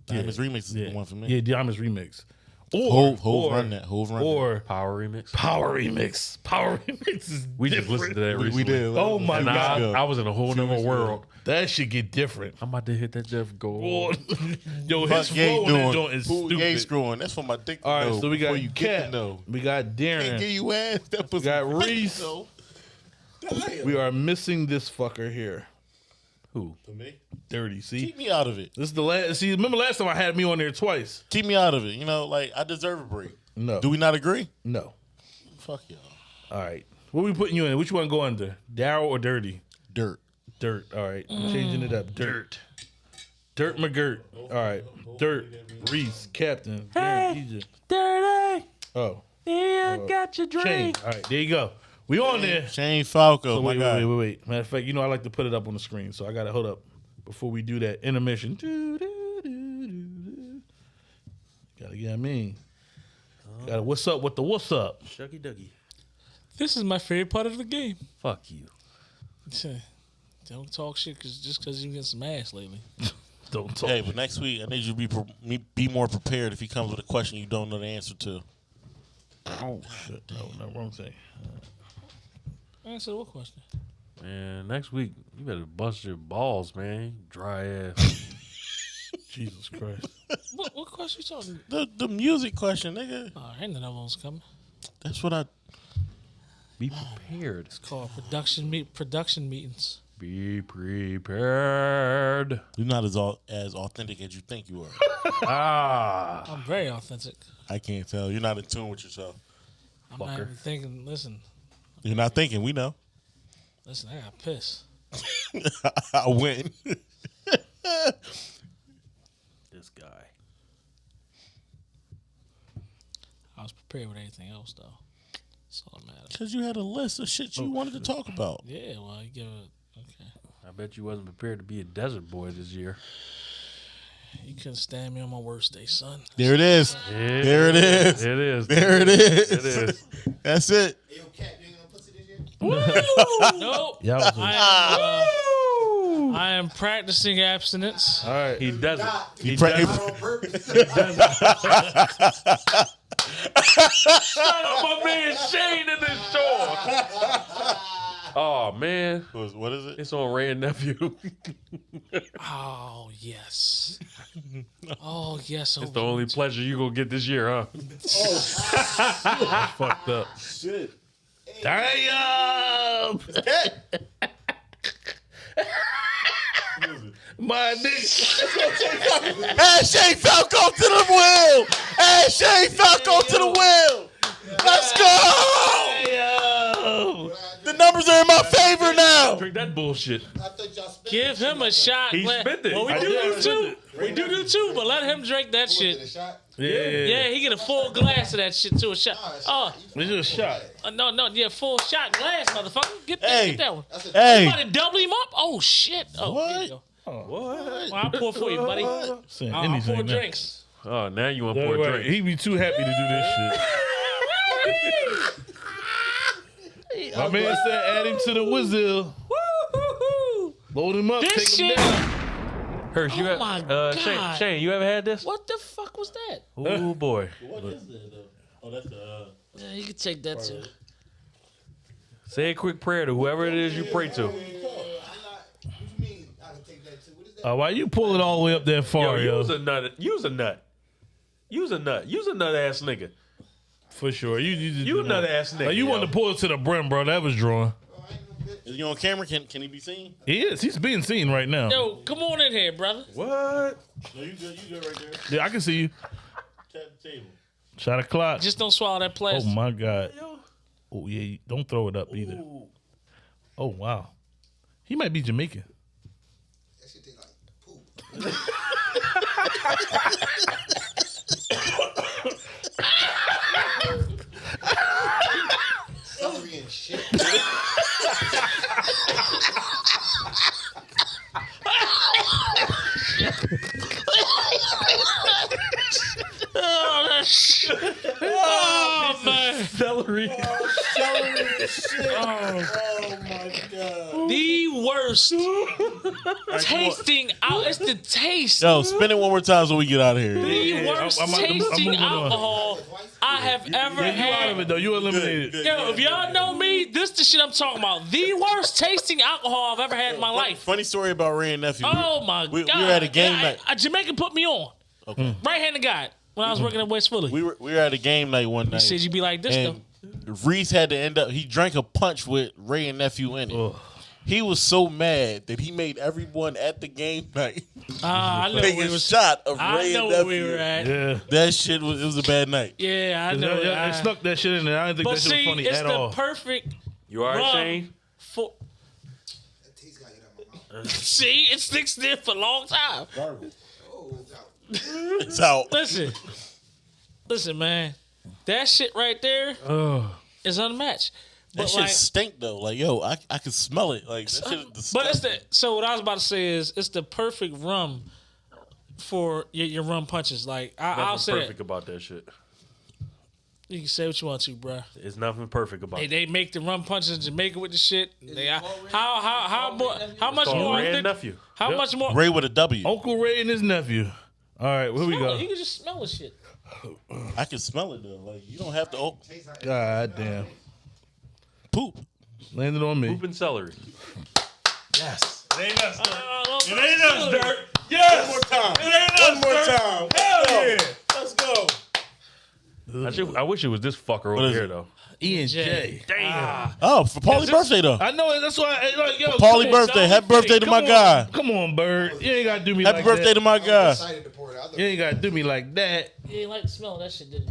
Diamonds Remix is the one for me. Yeah, Diamonds remix. Or Hove run that. Hove run or Power remix. Power remix. Power remix is We just different. listened to that that. recently. We did. Oh my And god, I was in a whole nother world. that should get different. I'm about to hit that Jeff Gold. Yo, Fuck his Ye flow on that joint is Who Ye stupid. screwing? That's for my dick to All right, know so we got before you get to Cat, know. we got Can't give Darren, you ass. That was got Reese. Damn. We are missing this fucker here. Who? To me? Dirty. See, Keep me out of it. this is the last. See, remember last time I had me on there twice? Keep me out of it. You know, like, I deserve a break. No, Do we not agree? no. Fuck y'all. All right. What we putting you in? Which one go under? Daryl or Dirty? Dirt. Dirt. All right. I'm changing it up. Dirt. Dirt McGirt. All right. Dirt. Reese. Captain. Hey, Dirty. Oh. Yeah, got your Shane. drink. All right. There you go. We on there. Shane Falco. So my guy. wait. Matter of fact, you know I like to put it up on the screen, so I got to hold up before we do that intermission. Gotta get Gotta what's up with the what's up? Shucky Ducky. This is my favorite part of the game. Fuck you. Don't talk shit just because you get some ass lately. Don't talk. Hey, but next week I need you to be more prepared if he comes with a question you don't know the answer to. Oh shit! No, wrong thing. Answer what question? Man, next week you better bust your balls, man. Dry ass. Jesus Christ! What question you talking? The music question, nigga. Oh, ain't none of them's coming. That's what I. Be prepared. It's called production meetings. Be prepared. You're not as authentic as you think you are. I'm very authentic. I can't tell. You're not in tune with yourself. I'm not even thinking. Listen, You're not thinking. We know. I got pissed. I win. This guy. I was prepared with anything else though. That's all that matters. Because you had a list of shit you wanted to talk about. Yeah, well, you give it. Okay. I bet you wasn't prepared to be a desert boy this year. You couldn't stand me on my worst day, son. There it is. There it is. It is. There it is. It is. That's it. Hey, yo, Cat, you ain't gonna pussy this year? Nope. Yeah, I am practicing abstinence. all right. He doesn't. He Not on purpose. Shout out my man Shane in this show. Oh man, What is it? it's on Ray and Nephew. Oh yes. Oh yes. It's the only pleasure you gonna get this year, huh? Fucked up. Shit. Damn! My nigga. Add Shane Falco to the wheel. Add Shane Falco to the wheel. Let's go. Damn! The numbers are in my favor now. Drink that bullshit. I thought y'all spent Give that him a shot. He spent it. Well, we I do did. do too. We do too, but let him drink that shit. shit. A shot? Yeah, he get a full glass of that shit too. A shot. Oh, It's just a shot. no, yeah, full shot glass, motherfucker. Get that, Hey. get that one. Hey. You about to double him up? Oh shit. Oh, What? here you go. What? Well, I'll pour for you, buddy. Saying I'll anything pour now. drinks. Oh, now you want to Yeah, pour a right. drink? He be too happy to do this shit. My man said add him to the whistle. Woo-hoo-hoo. Load him up, This take him shit. down. Hirsch, you Oh have, my God. Shane, you ever had this? What the fuck was that? Oh boy. What is that? Oh, that's the. Yeah, you can take that too. Say a quick prayer to whoever it is you pray to. I'm not. What you mean? I can take that too. What is that? Why you pull it all the way up that far, Yo, yo? use a nut. Use a nut. Use a nut. Use a nut ass nigga. For sure. You a nut ass nigga. Like, you yo. wanted to pull it to the brim, bro. That was drawing. Oh, I ain't no bitch. Is he on camera? Can he be seen? He is. He's being seen right now. Yo, come on in here, brother. What? No, you good. You good right there. Yeah, I can see you. Tap the table. Shot o'clock. Just don't swallow that Oh plastic. my God. Oh yeah. Don't throw it up either. Oh wow. He might be Jamaican. That shit taste like poop. Celery and shit. Oh man, Celery. Oh my god. the worst tasting out. It's the taste. Yo, spin it one more time so we get out of here. The worst I'm tasting moving on. alcohol I have ever Yeah, you out of had. it though. You eliminated. Good. Yo, if y'all know me, this the shit I'm talking about. The worst tasting alcohol I've ever had in my life. Funny story about Ray and Nephew. Oh my we god! were at a game Yeah, night. A Jamaican put me on. Okay. Right-handed guy when I was working at West Philly. We were at a game night one night. Said you be like this and though. Reese had to end up. He drank a punch with Ray and Nephew in it. Ugh. He was so mad that he made everyone at the game night I know take we a was. shot of I Ray know and where Nephew. we were at. Yeah. That shit was. It was a bad night. Yeah, I know. I snuck that shit in there. I didn't think But that shit was see, funny it's at the all. perfect You all right, rum Shane? for. That taste gotta get out my mouth. See, it sticks there for a long time. Garbage. Oh, it's out. It's out. Listen, man, that shit right there is unmatched. That But shit like, stink though. Like, yo, I can smell it. Like, that shit is disgusting. but it's the so what I was about to say is it's the perfect rum for your rum punches. Like I'll Nothing say perfect that. about that shit. You can say what you want to, bruh. There's nothing perfect about it. They make the rum punches in Jamaica with the shit. How much Called more? Ray and Nephew. How much more? Ray with a W. Uncle Ray and his nephew. All right, where we Smell go? it. You can just smell the shit. I can smell it though. Like, you don't have to God damn. poop. Landed on me. Poop and celery. Yes. It ain't us, It ain't us, Dirt. Yes. One more time. It ain't One us, more Dirt. time. Hell yeah. Let's go. I wish it was this fucker What over is here it? though. E&J. Damn. Oh, for Paulie's birthday though. I know it. That's why. Like, yo, Paulie come on, birthday. son. Happy birthday to Come my on. guy. Come on, Bird. You ain't gotta do me Happy like birthday that. to my I'm guy. excited to pour it out. You ain't gotta do me like that. You ain't like the smell of that shit, did you?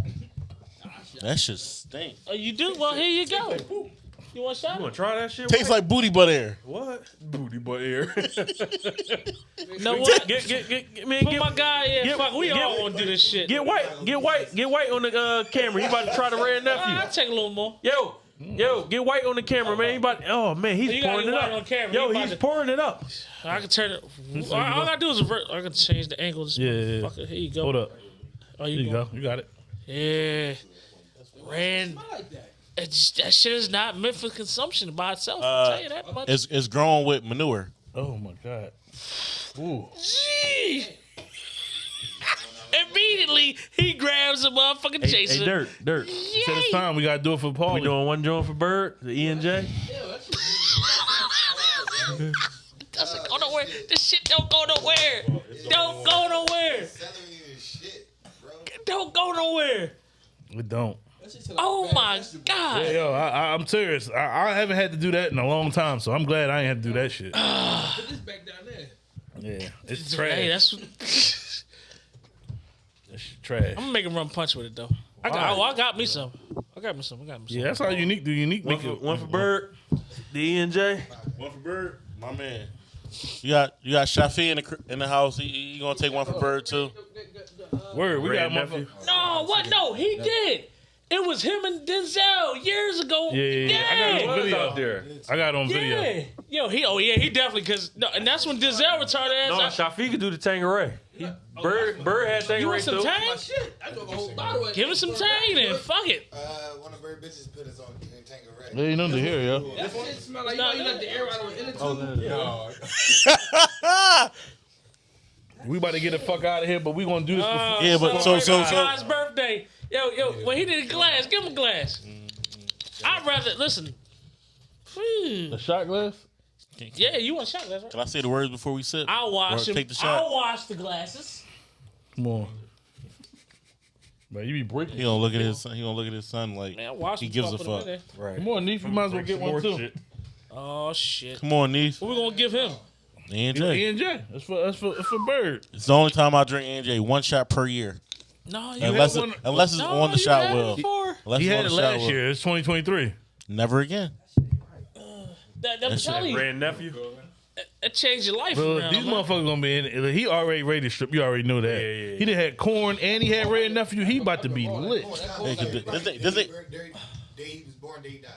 That shit stink. Oh, you do? Well, here you go. You want a shot? You wanna try that shit? Tastes like booty butt air. What? Booty butt air. No what? Man, For my guy, yeah, get- fuck, we get- all gonna do this shit. Get white on the camera. He about to try the Ray and Nephew. I'll take a little more. Yo, get white on the camera, man. He about. Oh man, he's You gotta pouring get it white up. on camera. Yo, He about he's to- pouring it up. I can turn it. All I gotta do is revert. I can change the angle. Just Yeah. fuck it. Here you go. Hold up. Oh, There you go. You got it. Yeah. Ran. That shit is not meant for consumption by itself. I'll tell you that much. It's grown with manure. Oh my God. Ooh. Gee. Immediately, he grabs a motherfucking Hey, chaser. Dirt. He said it's time. We gotta do it for Paul. We doing one joint for Bird, the E&J. Doesn't go nowhere. This shit don't go nowhere. Don't go nowhere. Celery and shit, bro. Don't go nowhere. We don't. Oh my God. Hey, yo, I'm serious. I haven't had to do that in a long time, so I'm glad I ain't had to do that shit. Put this back down there. Yeah, it's trash. Hey, that's. It's trash. I'm gonna make him run punch with it though. I got me some. I got me some. Yeah, that's how unique do unique. One for Bird, the E&J. One for Bird, my man. You got Shafi in the house. He gonna take one for Bird too. Word, we Ray got and one. Nephew. No, what? No, he did. It was him and Denzel years ago. Yeah. I got it on video. Out there. I got it on video. Yeah. Yo, he definitely, because, no, and that's when Denzel retarded No, ass. Shafi could do the Tangeray. Bird had You want Tangeray some too. tang? Shit, I took a whole bottle of Give him some tang then. Fuck it. One of her bitches put us on in Tangeray. There ain't nothing to hear, yo. that shit smell like you let the air out of it. We about to get the fuck out of here, but we gonna do this before. Yeah, but so God's birthday. Yo, when he did a glass, give him a glass. I'd rather, listen. The shot glass. Yeah, you want a shot glass, right? Can I say the words before we sip? I'll wash Or him. take the shot. I'll wash the glasses. Come on. Man, you be breaking. He gonna look at his son. He gonna look at his son like Man, I'll wash he them, gives a put them in fuck. there. Right. Come on, Neef. You might as well get one too. Oh, shit. Come on, Neef. What we gonna give him? AJ. E&J. That's for Bird. It's the only time I drink AJ. One shot per year, No, you unless one- unless it's on the you shot had it wheel. before. Unless He it's had on it the shot last wheel. year. It's 2023. Never again. That That shit probably Ray and Nephew. that changed your life Bro, around. these man. motherfuckers gonna be in it. He already rated strip. You already know that. Yeah. He done had corn and he had Ray and Nephew. He about to be lit. Hey, does it? Day he was born, day he died.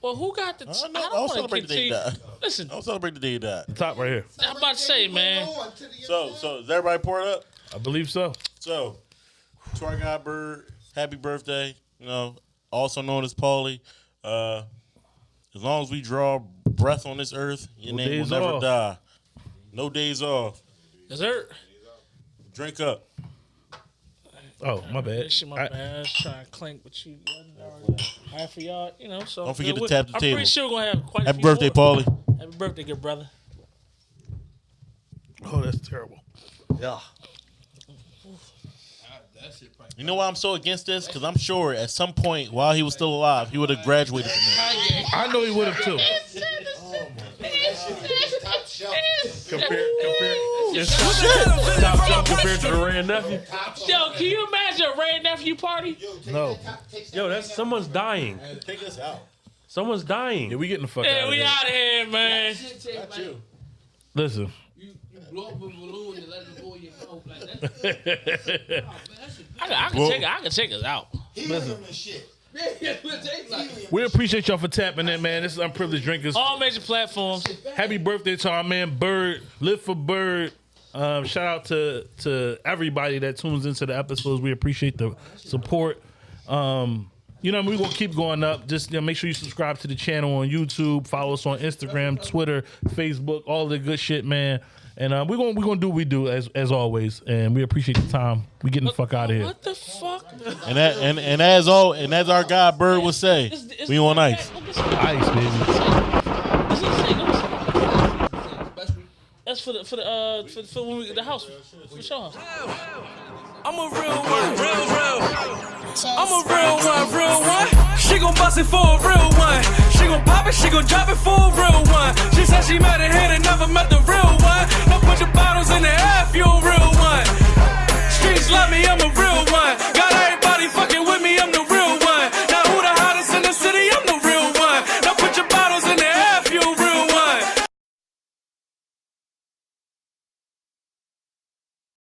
Well, who got the? I I don't don't know. I'll want to celebrate the day he continue. died. Listen, I'll celebrate the day he died. Top right here. I'm about to say, man. So is everybody poured up? I believe so. So, to our guy Bird, happy birthday. You know, also known as Paulie. As long as we draw breath on this earth, your No name will days never off. die. No days off. Dessert. Drink up. Oh, my bad. That shit, my bad. I was trying to clink with you. All right, for y'all, you know. So Don't forget to we're- tap the I'm table. pretty sure we're gonna have quite a Happy few birthday, more. Paulie. Happy birthday, good brother. Oh, that's terrible. Yeah. You know why I'm so against this? Because I'm sure at some point while he was still alive, he would have graduated from there. I know he would have too. Top shelf. Compared to the Ray and Nephew. Yo, can you imagine a Ray and Nephew party? No. Yo, that's someone's dying. Take this out. Someone's dying. Yeah, we getting the fuck Yeah, out of we here. out of here, man. Not you. Listen. You blow up a balloon and let it go in your mouth like that. I can take us out. Helium and shit. We appreciate y'all for tapping in, man. This is Unprivileged Drinkers. All major platforms. Happy birthday to our man Bird. Live for Bird. Shout out to everybody that tunes into the episodes. We appreciate the support. We're going to keep going up. Just make sure you subscribe to the channel on YouTube. Follow us on Instagram, Twitter, Facebook, all the good shit, man. And we're gonna do what we do as always. And we appreciate the time. We getting the fuck out of here. What the fuck? And as our guy Bird would say, we on ice. Ice, baby. That's for when we get the house. For sure. I'm a real one. I'm a real one. She gon' bust it for a real one. She gon' pop it, she gon' drop it for a real one. She said she met a hit and never met the real one.